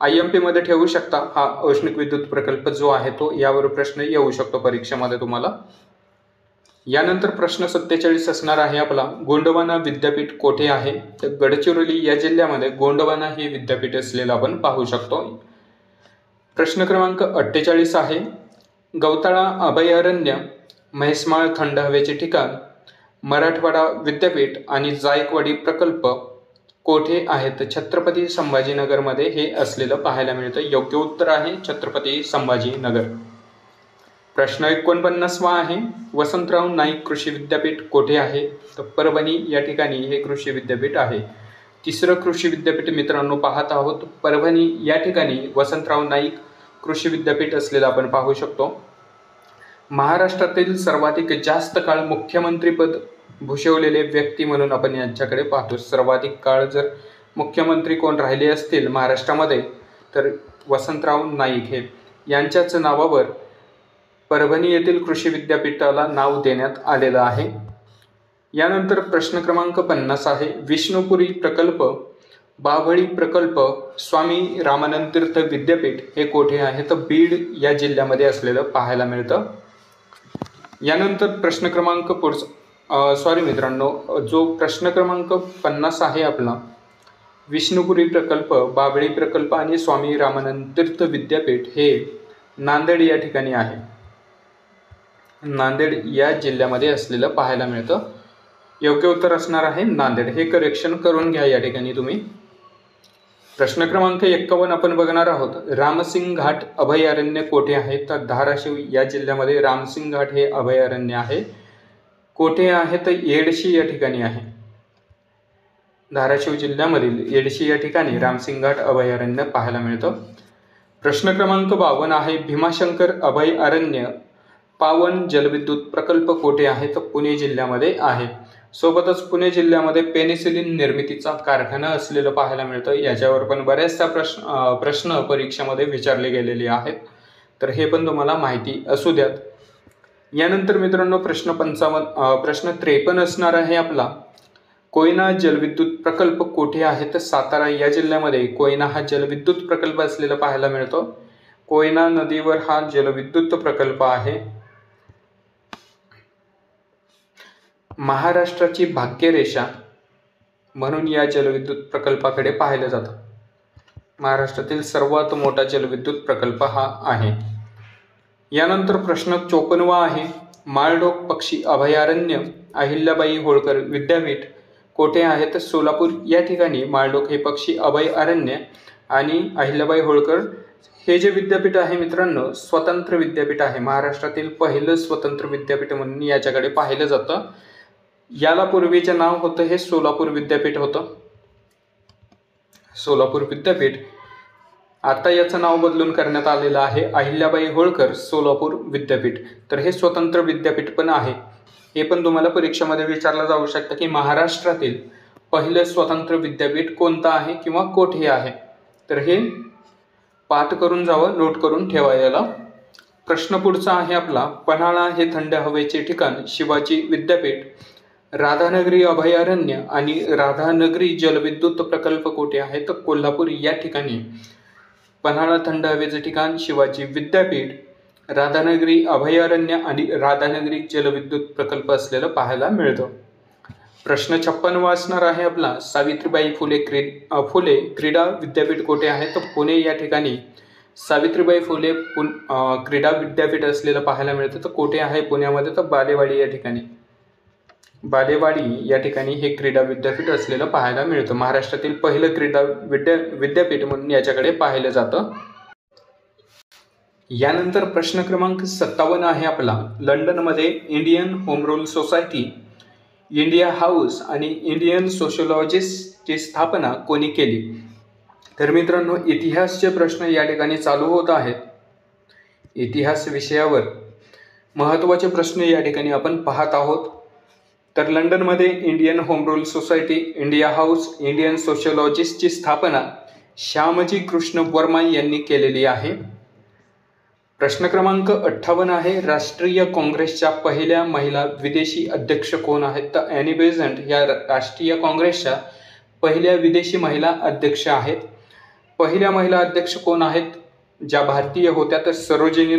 IMP मध्ये ठेवू शकता हा औष्णिक विद्युत प्रकल्प जो आहे तो, यावर प्रश्न येऊ शकतो परीक्षेमध्ये तुम्हाला. यानंतर प्रश्न 47 असणार आहे आपला गोंडवाना विद्यापीठ कोठे आहे, तर गडचिरोली या जिल्ह्यामध्ये गोंडवाना हे विद्यापीठ असलेलं आपण पाहू शकतो. प्रश्न क्रमांक 48 आहे गवताळा अभयारण्य, म्हैसमाळ थंड हवेचे ठिकाण, मराठवाडा विद्यापीठ आणि जायकवाडी प्रकल्प कोठे आहे, तर छत्रपती संभाजीनगरमध्ये हे असलेलं पाहायला मिळतं. योग्य उत्तर आहे छत्रपती संभाजीनगर. प्रश्न 49 आहे वसंतराव नाईक कृषी विद्यापीठ कोठे आहे, तर परभणी या ठिकाणी हे कृषी विद्यापीठ आहे. तिसरं कृषी विद्यापीठ मित्रांनो पाहत आहोत परभणी या ठिकाणी वसंतराव नाईक कृषी विद्यापीठ असलेलं आपण पाहू शकतो. महाराष्ट्रातील सर्वाधिक जास्त काळ मुख्यमंत्रीपद भूषवलेले व्यक्ती म्हणून आपण यांच्याकडे पाहतो. सर्वाधिक काळ जर मुख्यमंत्री कोण राहिले असतील महाराष्ट्रामध्ये तर वसंतराव नाईक हे यांच्याच नावावर परभणी येथील कृषी विद्यापीठाला नाव देण्यात आलेलं आहे. यानंतर प्रश्न क्रमांक 50 आहे विष्णुपुरी प्रकल्प, बाभळी प्रकल्प, स्वामी रामानंद तीर्थ विद्यापीठ हे कोठे आहे, तर बीड या जिल्ह्यामध्ये असलेलं पाहायला मिळतं. यानंतर प्रश्न क्रमांक जो प्रश्न क्रमांक 50 आहे आपला विष्णुपुरी प्रकल्प, बाभळी प्रकल्प आणि स्वामी रामानंद तीर्थ विद्यापीठ हे नांदेड या ठिकाणी आहे. नांदेड या जिल्ह्यामध्ये असलेलं पाहायला मिळतं. योग्य उत्तर असणार आहे नांदेड. हे करेक्शन करून घ्या या ठिकाणी तुम्ही. प्रश्न क्रमांक 51 आपण बघणार आहोत. रामसिंग घाट अभयारण्य कोठे आहे? तर धाराशिव या जिल्ह्यामध्ये रामसिंग घाट हे अभयारण्य आहे. कोठे आहे? तर येडशी या ठिकाणी आहे. धाराशिव जिल्ह्यामधील येडशी या ठिकाणी रामसिंग घाट अभयारण्य पाहायला मिळतं. प्रश्न क्रमांक 52 आहे. भीमाशंकर अभयारण्य पावन जलविद्युत प्रकल्प कोठे आहे? तर पुणे जिल्ह्यामध्ये आहे. सोबतच पुणे जिल्ह्यामध्ये पेनिसिलिन निर्मितीचा कारखाना असलेलं पाहायला मिळतं. याच्यावर पण बऱ्याचशा प्रश्न परीक्षेमध्ये विचारले गेलेले आहेत, तर हे पण तुम्हाला माहिती असू द्यात. यानंतर मित्रांनो प्रश्न 53 असणार आहे आपला. कोयना जलविद्युत प्रकल्प कोठे आहे? तर सातारा या जिल्ह्यामध्ये कोयना हा जलविद्युत प्रकल्प असलेला पाहायला मिळतो. कोयना नदीवर हा जलविद्युत प्रकल्प आहे. महाराष्ट्राची भाग्यरेषा म्हणून या जलविद्युत प्रकल्पाकडे पाहिलं जातं. महाराष्ट्रातील सर्वात मोठा जलविद्युत प्रकल्प हा आहे. यानंतर प्रश्न 54 आहे. माळढोक पक्षी अभयारण्य अहिल्याबाई होळकर विद्यापीठ कोठे आहे? तर सोलापूर या ठिकाणी माळढोक हे पक्षी अभयारण्य आणि अहिल्याबाई होळकर हे जे विद्यापीठ आहे मित्रांनो, स्वतंत्र विद्यापीठ आहे. महाराष्ट्रातील पहिलं स्वतंत्र विद्यापीठ म्हणून याच्याकडे पाहिलं जातं. याला पूर्वीचे नाव होतं हे सोलापूर विद्यापीठ होतं. सोलापूर विद्यापीठ. आता याचं नाव बदलून करण्यात आलेलं आहे अहिल्याबाई होळकर सोलापूर विद्यापीठ. तर हे स्वतंत्र विद्यापीठ पण आहे. हे पण तुम्हाला परीक्षेमध्ये विचारलं जाऊ शकतं की महाराष्ट्रातील पहिलं स्वतंत्र विद्यापीठ कोणतं आहे किंवा कोठे आहे. तर हे पाठ करून जावं, नोट करून ठेवा याला. प्रश्न पुढचा आहे आपला. पन्हाळा हे थंड हवेचे ठिकाण शिवाजी विद्यापीठ, राधानगरी अभयारण्य आणि राधानगरी जलविद्युत प्रकल्प कोठे आहे? तर कोल्हापूर या ठिकाणी पन्हाळा थंड हवेचे ठिकाण शिवाजी विद्यापीठ, राधानगरी अभयारण्य आणि राधानगरी जलविद्युत प्रकल्प असलेलं पाहायला मिळतं. प्रश्न 56 असणार आहे आपला. सावित्रीबाई फुले क्रीडा विद्यापीठ कोठे आहे? तर पुणे या ठिकाणी सावित्रीबाई फुले क्रीडा विद्यापीठ असलेलं पाहायला मिळतं. तर कोठे आहे पुण्यामध्ये? तर बालेवाडी या ठिकाणी. बालेवाडी या ठिकाणी हे क्रीडा विद्यापीठ असलेलं पाहायला मिळतं. महाराष्ट्रातील पहिलं क्रीडा विद्यापीठ म्हणून याच्याकडे पाहिलं जातं. यानंतर प्रश्न क्रमांक 57 आहे आपला. लंडनमध्ये Indian home rule society, India house आणि इंडियन सोशिओलॉजिस्टची स्थापना कोणी केली? तर मित्रांनो इतिहासचे प्रश्न या ठिकाणी चालू होत आहेत. इतिहास विषयावर महत्त्वाचे प्रश्न या ठिकाणी आपण पाहत आहोत. तर लंडनमध्ये Indian home rule society, India house, Indian सोशिओलॉजिस्टची स्थापना श्यामजी कृष्ण वर्मा यांनी केलेली आहे. प्रश्न क्रमांक 58 आहे. राष्ट्रीय काँग्रेसच्या पहिल्या महिला विदेशी अध्यक्ष कोण आहेत? तर ॲनी बेझंट या राष्ट्रीय काँग्रेसच्या पहिल्या विदेशी महिला अध्यक्ष आहेत. पहिल्या महिला अध्यक्ष कोण आहेत ज्या भारतीय होत्या? तर सरोजिनी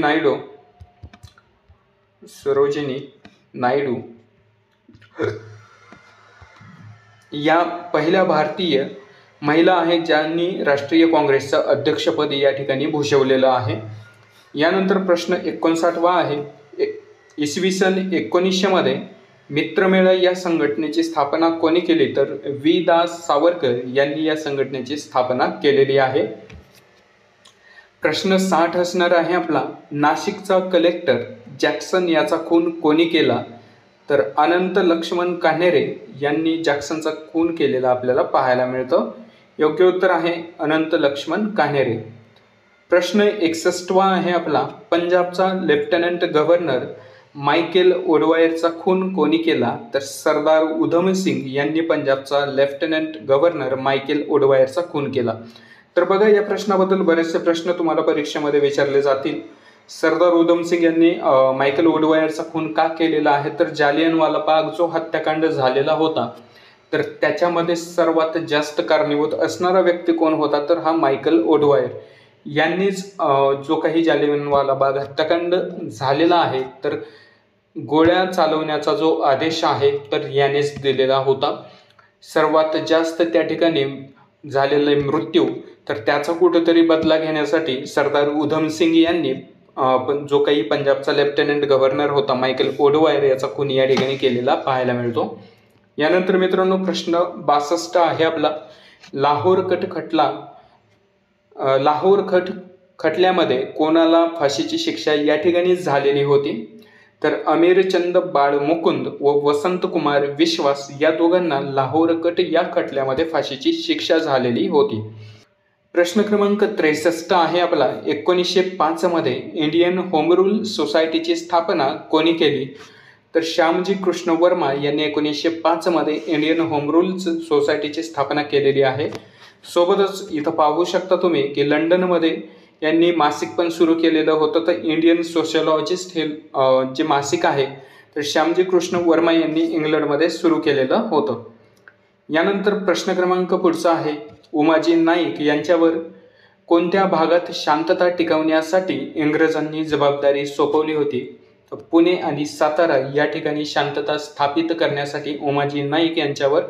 नायडू या पहिल्या भारतीय महिला आहेत ज्यांनी राष्ट्रीय काँग्रेसचं अध्यक्षपद या ठिकाणी भूषवलेलं आहे. यानंतर प्रश्न 59 आहे. इसवी सन 1900 मध्ये मित्रमेळा या संघटनेची स्थापना कोणी केली? तर वि. दा. सावरकर यांनी या संघटनेची स्थापना केलेली आहे. प्रश्न 60 असणार आहे आपला. नाशिकचा कलेक्टर जॅक्सन याचा खून कोणी केला? तर अनंत लक्ष्मण कान्हेरे यांनी जॅक्सनचा खून केलेला आपल्याला पाहायला मिळतं. योग्य उत्तर आहे अनंत लक्ष्मण कान्हेरे. प्रश्न 61 आहे आपला. पंजाबचा लेफ्टनंट गव्हर्नर मायकेल ओडवायरचा खून कोणी केला? तर सरदार उधम सिंग यांनी पंजाबचा लेफ्टनंट गव्हर्नर मायकेल ओडवायरचा खून केला. तर बघा या प्रश्नाबद्दल बरेचसे प्रश्न तुम्हाला परीक्षेमध्ये विचारले जातील. सरदार उधम सिंग यांनी मायकेल ओडवायरचा खून का केलेला आहे? तर जालियनवाला बाग जो हत्याकांड झालेला होता तर त्याच्यामध्ये सर्वात जास्त कारणीभूत असणारा व्यक्ती कोण होता? तर हा मायकेल ओडवायर यांनीच जो काही जालियनवाला बाग हत्याकांड झालेला आहे तर गोळ्या चालवण्याचा जो आदेश आहे तर यानेच दिलेला होता. सर्वात जास्त त्या ठिकाणी झालेले मृत्यू तर त्याचा कुठेतरी बदला घेण्यासाठी सरदार उधम सिंग यांनी जो काही पंजाबचा लेफ्टनंट गव्हर्नर होता मायकेल ओडवायर याचा खून या ठिकाणी केलेला पाहायला मिळतो. यानंतर मित्रांनो प्रश्न 62 आहे आपला. लाहोर कट खटला लाहोर खटल्यामध्ये कोणाला फाशीची शिक्षा या ठिकाणी झालेली होती? तर अमीरचंद बाळ मुकुंद व वसंतकुमार विश्वास या दोघांना लाहोर या खटल्यामध्ये फाशीची शिक्षा झालेली होती. प्रश्न क्रमांक 63 आहे आपला. 1905 मध्ये इंडियन होम रूल सोसायटीची स्थापना कोणी केली? तर श्यामजी कृष्ण वर्मा यांनी 1905 मध्ये इंडियन होम रूल सोसायटीची स्थापना केलेली आहे. सोबतच इथं पाहू शकता तुम्ही की लंडनमध्ये यांनी मासिक पण सुरू केलेलं होतं. तर इंडियन सोशलॉजिस्ट हे जे मासिक आहे तर श्यामजी कृष्ण वर्मा यांनी इंग्लंडमध्ये सुरू केलेलं होतं. यानंतर प्रश्न क्रमांक पुढचा आहे. उमाजी नाईक यांच्यावर कोणत्या भागात शांतता टिकवण्यासाठी इंग्रजांनी जबाबदारी सोपवली होती? तर पुणे आणि सातारा या ठिकाणी शांतता स्थापित करण्यासाठी उमाजी नाईक यांच्यावर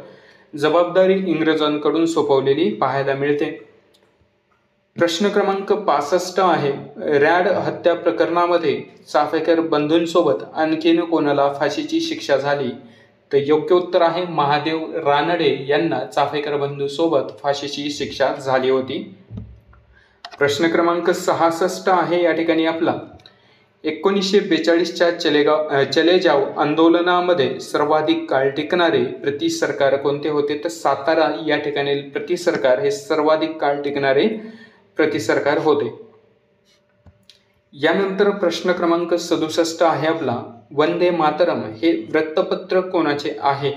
जबाबदारी इंग्रजांकडून सोपवलेली पाहायला मिळते. प्रश्न क्रमांक 65 आहे. रॅड हत्या प्रकरणामध्ये चाफेकर बंधूंसोबत आणखीन कोणाला फाशीची शिक्षा झाली? तर योग्य उत्तर आहे महादेव रानडे यांना चाफेकर बंधू सोबत फाशीची शिक्षा झाली होती. प्रश्न क्रमांक 66 आहे या ठिकाणी आपला. 1942च्या चले जाव आंदोलनामध्ये सर्वाधिक काळ टिकणारे प्रति सरकार कोणते होते? तर सातारा या ठिकाणी प्रति सरकार हे सर्वाधिक काळ टिकणारे प्रति सरकार होते. यानंतर प्रश्न क्रमांक 67 आहे आपला. वंदे मातरम हे वृत्तपत्र कोणाचे आहे?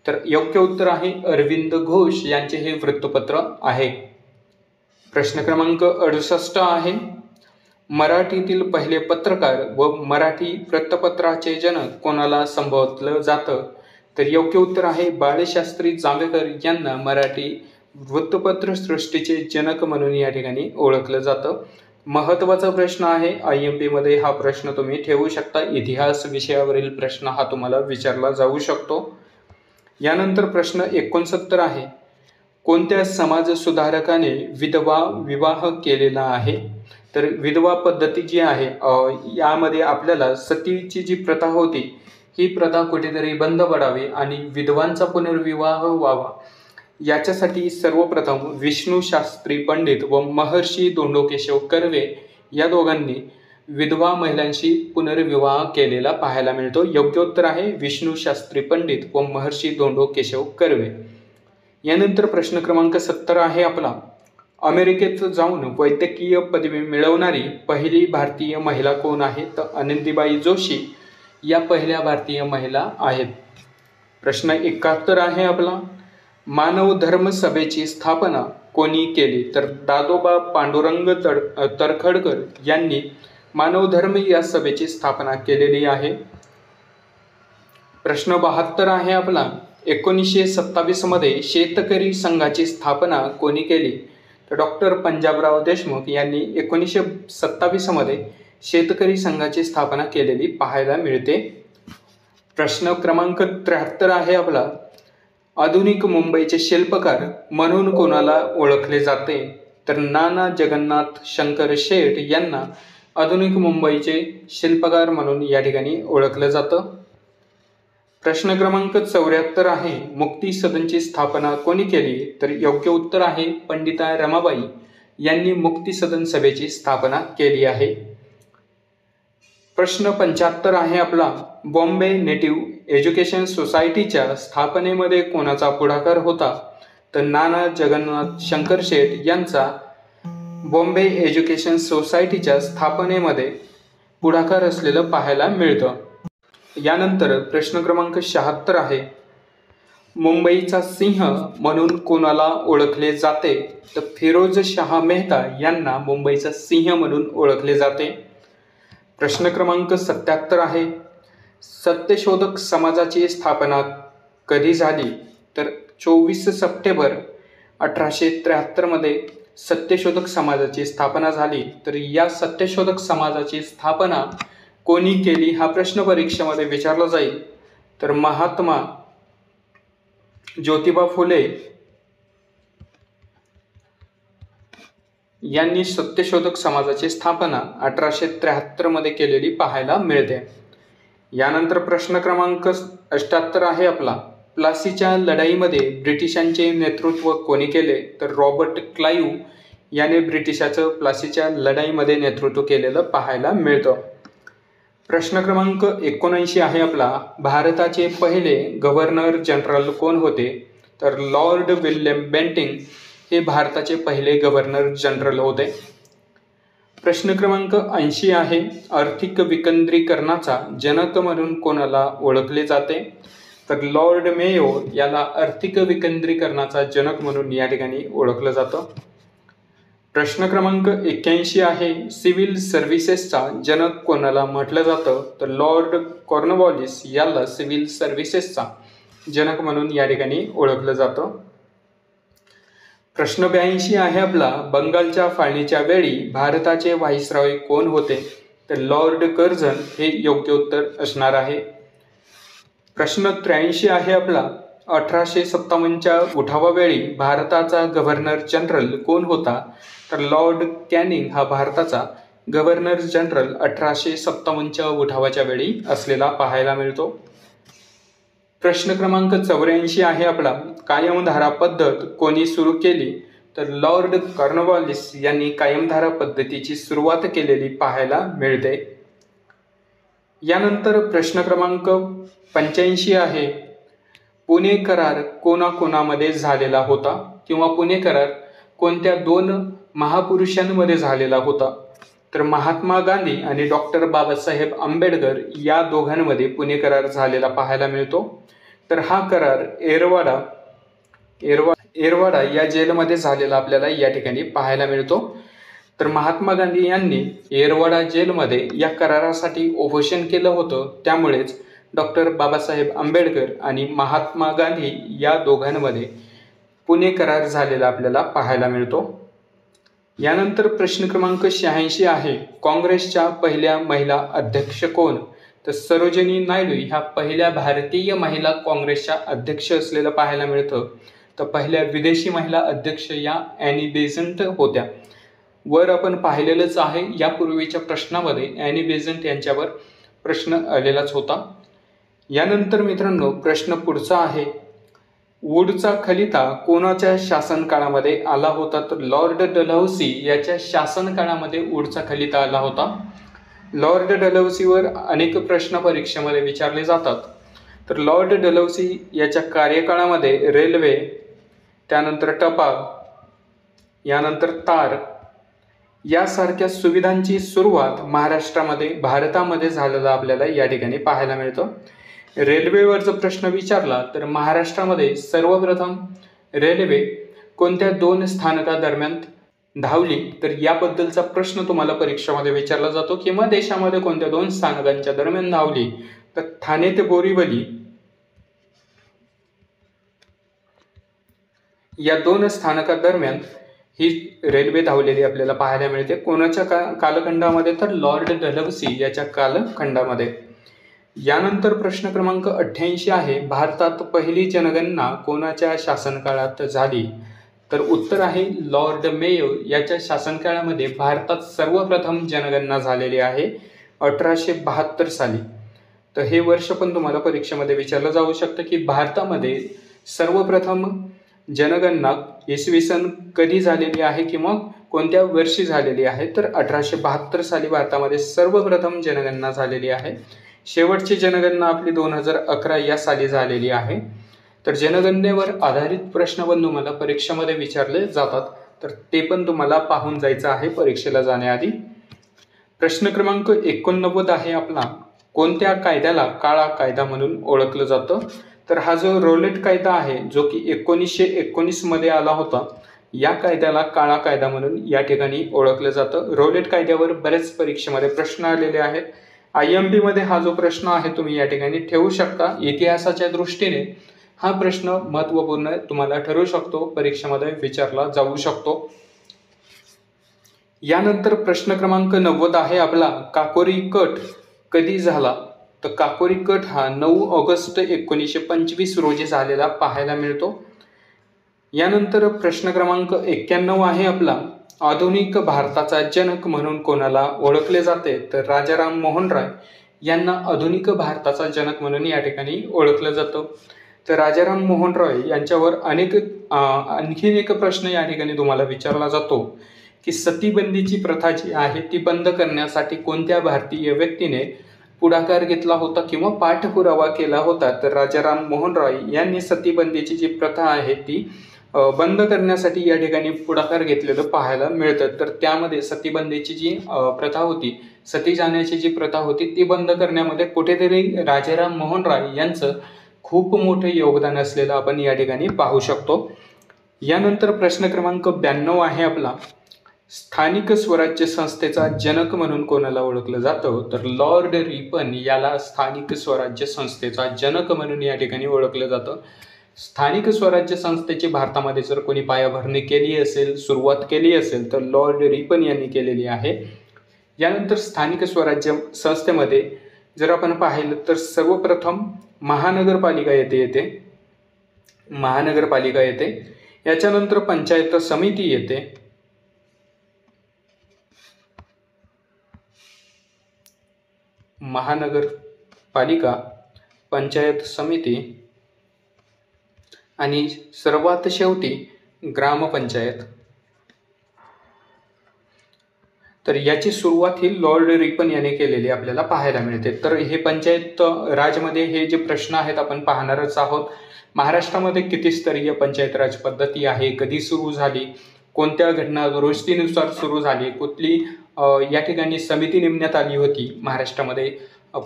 तर योग्य उत्तर आहे अरविंद घोष यांचे हे वृत्तपत्र आहे. प्रश्न क्रमांक 68 आहे. मराठीतील पहिले पत्रकार व मराठी वृत्तपत्राचे जनक कोणाला संबोधलं जातं? तर योग्य उत्तर आहे बाळशास्त्री जांभेकर यांना मराठी वृत्तपत्र सृष्टीचे जनक म्हणून या ठिकाणी ओळखलं जातं. महत्त्वाचा प्रश्न आहे. IMP मध्ये हा प्रश्न तुम्ही ठेवू शकता. इतिहास विषयावरील प्रश्न हा तुम्हाला विचारला जाऊ शकतो. यानंतर प्रश्न 69 आहे. कोणत्या समाज सुधारकाने विधवा विवाह केलेला आहे? तर विधवा पद्धती जी आहे यामध्ये आपल्याला सतीची जी प्रथा होती ही प्रथा कुठेतरी बंद पडावी आणि विधवांचा पुनर्विवाह व्हावा याच्यासाठी सर्वप्रथम विष्णू शास्त्री पंडित व महर्षी दोंडोकेशव कर्वे या दोघांनी विधवा महिलांशी पुनर्विवाह केलेला पाहायला मिळतो. योग्य उत्तर आहे विष्णू शास्त्री पंडित व महर्षी दोंडोकेशव कर्वे. यानंतर प्रश्न क्रमांक 70 आहे आपला. अमेरिकेत जाऊन वैद्यकीय पदवी मिळवणारी पहिली भारतीय महिला कोण आहे? तर आनंदीबाई जोशी या पहिल्या भारतीय महिला आहेत. प्रश्न 71 आहे आपला. मानव धर्म सभेची स्थापना कोणी केली? तर दादोबा पांडुरंग तर्खडकर यांनी मानव धर्म या सभेची स्थापना केलेली आहे. प्रश्न 72 आहे आपला. 1927 मध्ये शेतकरी संघाची स्थापना कोणी केली? तर डॉक्टर पंजाबराव देशमुख यांनी 1927 मध्ये शेतकरी संघाची स्थापना केलेली पाहायला मिळते. प्रश्न क्रमांक 73 आहे आपला. आधुनिक मुंबईचे शिल्पकार म्हणून कोणाला ओळखले जाते? तर नाना जगन्नाथ शंकर शेठ यांना आधुनिक मुंबईचे शिल्पकार म्हणून या ठिकाणी ओळखलं जातं. प्रश्न क्रमांक 74 आहे. मुक्ती सदनची स्थापना कोणी केली? तर योग्य उत्तर आहे पंडिता रमाबाई यांनी मुक्ती सदन सभेची स्थापना केली आहे. प्रश्न 75 आहे आपला. बॉम्बे नेटिव्ह एज्युकेशन सोसायटीच्या स्थापनेमध्ये कोणाचा पुढाकार होता? तर नाना जगन्नाथ शंकर शेठ यांचा बॉम्बे एज्युकेशन सोसायटीच्या स्थापनेमध्ये पुढाकार असलेलं पाहायला मिळतं. यानंतर प्रश्न क्रमांक 76 आहे. मुंबईचा सिंह म्हणून कोणाला ओळखले जाते? तर फिरोज शाह मेहता यांना मुंबईचा सिंह म्हणून ओळखले जाते. प्रश्न क्रमांक 77 आहे. सत्यशोधक समाजाची स्थापना कधी झाली? तर 24 सप्टेंबर 1873 मध्ये सत्यशोधक समाजाची स्थापना झाली. तर या सत्यशोधक समाजाची स्थापना कोणी केली हा प्रश्न परीक्षेमध्ये विचारला जाईल. तर महात्मा ज्योतिबा फुले यांनी सत्यशोधक समाजाची स्थापना 1873 मध्ये केलेली पाहायला मिळते. यानंतर प्रश्न क्रमांक 78 आहे आपला. प्लासीच्या लढाईमध्ये ब्रिटिशांचे नेतृत्व कोणी केले? तर रॉबर्ट क्लाइव्ह याने ब्रिटिशाचं प्लासीच्या लढाईमध्ये नेतृत्व केलेलं पाहायला मिळतं. प्रश्न क्रमांक 79 आहे आपला, भारताचे पहिले गव्हर्नर जनरल कोण होते? तर लॉर्ड विल्यम बेंटिंक हे भारताचे पहिले गव्हर्नर जनरल होते. प्रश्न क्रमांक 80 आहे, आर्थिक विकेंद्रीकरणाचा जनक म्हणून कोणाला ओळखले जाते? तर लॉर्ड मेयो याला आर्थिक विकेंद्रीकरणाचा जनक म्हणून या ठिकाणी ओळखलं जातं. प्रश्न क्रमांक 81 आहे, सिव्हिल सर्व्हिसेसचा जनक कोणाला म्हटलं जातं? तर लॉर्ड कॉर्नवॉलिस याला सिव्हिल सर्व्हिसेसचा जनक म्हणून या ठिकाणी ओळखलं जातं. प्रश्न 82 आहे आपला, बंगालच्या फाळणीच्या वेळी भारताचे व्हाईसरॉय कोण होते? तर लॉर्ड कर्झन हे योग्य उत्तर असणार आहे. प्रश्न 83 आहे आपला, 1857च्या उठावावेळी भारताचा गव्हर्नर जनरल कोण होता? तर लॉर्ड कॅनिंग हा भारताचा गव्हर्नर जनरल 1857च्या उठावाच्या वेळी असलेला पाहायला मिळतो. प्रश्न क्रमांक 84 आहे आपला, कायमधारा पद्धत कोणी सुरू केली? तर लॉर्ड कॉर्नवॉलिस यांनी कायमधारा पद्धतीची सुरुवात केलेली पाहायला मिळते. यानंतर प्रश्न क्रमांक 85 आहे, पुणे करार कोणाकोणामध्ये झालेला होता? किंवा पुणे करार कोणत्या दोन महापुरुषांमध्ये झालेला होता? तर महात्मा गांधी आणि डॉक्टर बाबासाहेब आंबेडकर या दोघांमध्ये पुणे करार झालेला पाहायला मिळतो. तर हा करार एरवाडा या जेलमध्ये झालेला आपल्याला या ठिकाणी पाहायला मिळतो. तर महात्मा गांधी यांनी एरवाडा जेलमध्ये या करारासाठी उपोषण केलं होतं, त्यामुळेच डॉक्टर बाबासाहेब आंबेडकर आणि महात्मा गांधी या दोघांमध्ये पुणे करार झालेला आपल्याला पाहायला मिळतो. यानंतर प्रश्न क्रमांक 86 आहे, काँग्रेसच्या पहिल्या महिला अध्यक्ष कोण? तर सरोजिनी नायडू ह्या पहिल्या भारतीय महिला काँग्रेसच्या अध्यक्ष असलेलं पाहायला मिळतं. तर पहिल्या विदेशी महिला अध्यक्ष या ॲनी बेझंट होत्या. वर आपण पाहिलेलंच आहे, यापूर्वीच्या प्रश्नामध्ये ॲनी बेझंट यांच्यावर प्रश्न आलेलाच होता. यानंतर मित्रांनो प्रश्न पुढचा आहे, वूडचा खलिता कोणाच्या शासनकाळामध्ये आला होता? तर लॉर्ड डलहौसी याच्या शासनकाळामध्ये वूडचा खलिता आला होता. लॉर्ड डलहौसीवर अनेक प्रश्न परीक्षेमध्ये विचारले जातात. तर लॉर्ड डलहौसी याच्या कार्यकाळामध्ये रेल्वे, त्यानंतर टपाल, यानंतर तार यासारख्या सुविधांची सुरुवात भारतामध्ये झालेला आपल्याला या ठिकाणी पाहायला मिळतं. रेल्वेवर जर प्रश्न विचारला तर महाराष्ट्रामध्ये सर्वप्रथम रेल्वे कोणत्या दोन स्थानकादरम्यान धावली? तर याबद्दलचा प्रश्न तुम्हाला परीक्षेमध्ये विचारला जातो. किंवा देशामध्ये कोणत्या दोन स्थानकांच्या दरम्यान धावली? तर ठाणे ते बोरीवली या दोन स्थानकादरम्यान ही रेल्वे धावलेली आपल्याला पाहायला मिळते. कोणाच्या कालखंडामध्ये? तर लॉर्ड डलहौसी याच्या कालखंडामध्ये. यानंतर प्रश्न क्रमांक 88 आहे, भारतात पहिली जनगणना कोणाच्या शासनकाळात झाली? तर उत्तर आहे लॉर्ड मेयो याच्या शासनकाळामध्ये भारतात सर्वप्रथम जनगणना झालेली आहे 1872 साली. तर हे वर्ष पण तुम्हाला परीक्षेमध्ये विचारलं जाऊ शकतं की भारतामध्ये सर्वप्रथम जनगणना इसवी सन कधी झालेली आहे किंवा कोणत्या वर्षी झालेली आहे? तर 1872 साली भारतामध्ये सर्वप्रथम जनगणना झालेली आहे. शेवटची जनगणना आपली 2011 या साली झालेली आहे. तर जनगणनेवर आधारित प्रश्न पण तुम्हाला परीक्षेमध्ये विचारले जातात, तर ते पण तुम्हाला पाहून जायचं आहे परीक्षेला जाण्याआधी. प्रश्न क्रमांक 89 आहे आपला, कोणत्या कायद्याला काळा कायदा म्हणून ओळखलं जातं? तर हा जो रोलेट कायदा आहे जो की 1919 मध्ये आला होता, या कायद्याला काळा कायदा म्हणून या ठिकाणी ओळखलं जातं. रोलेट कायद्यावर बरेच परीक्षेमध्ये प्रश्न आलेले आहेत. IMP मध्ये हा जो प्रश्न आहे तुम्ही या ठिकाणी ठेवू शकता. इतिहासाच्या दृष्टीने हा प्रश्न महत्त्वपूर्ण तुम्हाला ठरू शकतो, परीक्षेमध्ये विचारला जाऊ शकतो. यानंतर प्रश्न क्रमांक 90 आहे आपला, काकोरी कट कधी झाला? तर काकोरी कट हा 9 ऑगस्ट 1925 रोजी झालेला पाहायला मिळतो. यानंतर प्रश्न क्रमांक 91 आहे आपला, आधुनिक भारताचा जनक म्हणून कोणाला ओळखले जाते? तर राजाराम मोहन राय यांना आधुनिक भारताचा जनक म्हणून या ठिकाणी ओळखलं जातं. तर राजाराम मोहन रॉय यांच्यावर आणखीन एक प्रश्न या ठिकाणी तुम्हाला विचारला जातो की सतीबंदीची प्रथा जी आहे ती बंद करण्यासाठी कोणत्या भारतीय व्यक्तीने पुढाकार घेतला होता किंवा पाठपुरावा केला होता? तर राजा राममोहन रॉय यांनी सतीबंदीची जी प्रथा आहे ती बंद करण्यासाठी या ठिकाणी पुढाकार घेतलेलं पाहायला मिळतं. तर त्यामध्ये सतीबंदीची जी प्रथा होती, सती जाण्याची जी प्रथा होती ती बंद करण्यामध्ये कुठेतरी राजा राममोहन रॉय यांचं खूप मोठं योगदान असलेलं आपण या ठिकाणी पाहू शकतो. यानंतर प्रश्न क्रमांक 92 आहे आपला, स्थानिक स्वराज्य संस्थेचा जनक म्हणून कोणाला ओळखलं जातं? तर लॉर्ड रिपन याला स्थानिक स्वराज्य संस्थेचा जनक म्हणून या ठिकाणी ओळखलं जातं. स्थानिक स्वराज्य संस्थेची भारतामध्ये जर कोणी पायाभरणी केली असेल, सुरुवात केली असेल तर लॉर्ड रिपन यांनी केलेली आहे. यानंतर स्थानिक स्वराज्य संस्थेमध्ये जर आपण पाहिलं तर सर्वप्रथम महानगरपालिका येते. महानगरपालिका येते. याच्यानंतर पंचायत समिती येते. महानगरपालिका, पंचायत समिती आणि सर्वात शेवटी ग्रामपंचायत. तर याची सुरुवात ही लॉर्ड रिपन याने केलेली आपल्याला पाहायला मिळते. तर हे पंचायत राजमध्ये हे जे प्रश्न आहेत आपण पाहणारच आहोत. महाराष्ट्रामध्ये किती स्तरीय पंचायत राज पद्धती आहे, कधी सुरू झाली, कोणत्या घटना दुरुस्तीनुसार सुरू झाली, कुठली या ठिकाणी समिती नेमण्यात आली होती महाराष्ट्रामध्ये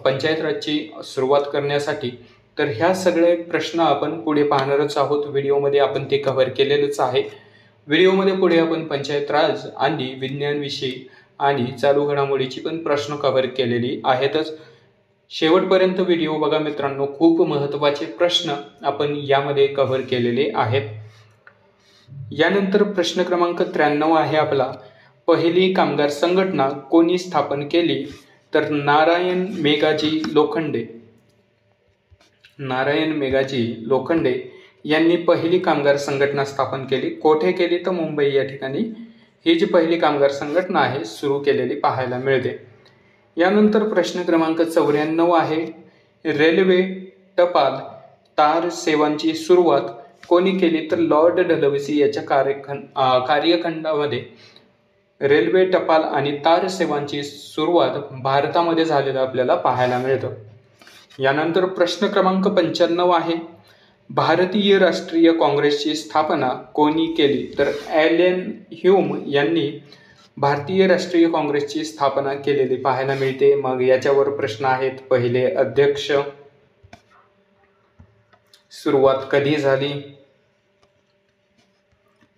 पंचायत राजची सुरुवात करण्यासाठी. तर ह्या सगळे प्रश्न आपण पुढे पाहणारच आहोत. व्हिडिओमध्ये आपण ते कव्हर केलेलंच आहे. व्हिडिओमध्ये पुढे आपण पंचायत राज आणि विज्ञानविषयी आणि चालू घडामोडीची पण प्रश्न कव्हर केलेली आहेतच. शेवटपर्यंत व्हिडिओ बघा मित्रांनो, खूप महत्त्वाचे प्रश्न आपण यामध्ये कव्हर केलेले आहेत. यानंतर प्रश्न क्रमांक 93 आहे आपला, पहिली कामगार संघटना कोणी स्थापन केली? तर नारायण मेघाजी लोखंडे. नारायण मेघाजी लोखंडे यांनी पहिली कामगार संघटना स्थापन केली. कोठे केली? तर मुंबई या ठिकाणी ही जी पहिली कामगार संघटना आहे सुरू केलेली पाहायला मिळते. यानंतर प्रश्न क्रमांक 94 आहे, रेल्वे, टपाल, तार सेवांची सुरुवात कोणी केली? तर लॉर्ड डलहौसी याच्या कार्यखंडामध्ये रेल्वे, टपाल आणि तार सेवांची सुरुवात भारतामध्ये झालेलं आपल्याला पाहायला मिळतं. यानंतर प्रश्न क्रमांक 95 आहे, भारतीय राष्ट्रीय काँग्रेसची स्थापना कोणी केली? तर ॲलन ह्यूम यांनी भारतीय राष्ट्रीय काँग्रेसची स्थापना केलेली पाहायला मिळते. मग याच्यावर प्रश्न आहेत, पहिले अध्यक्ष, सुरुवात कधी झाली,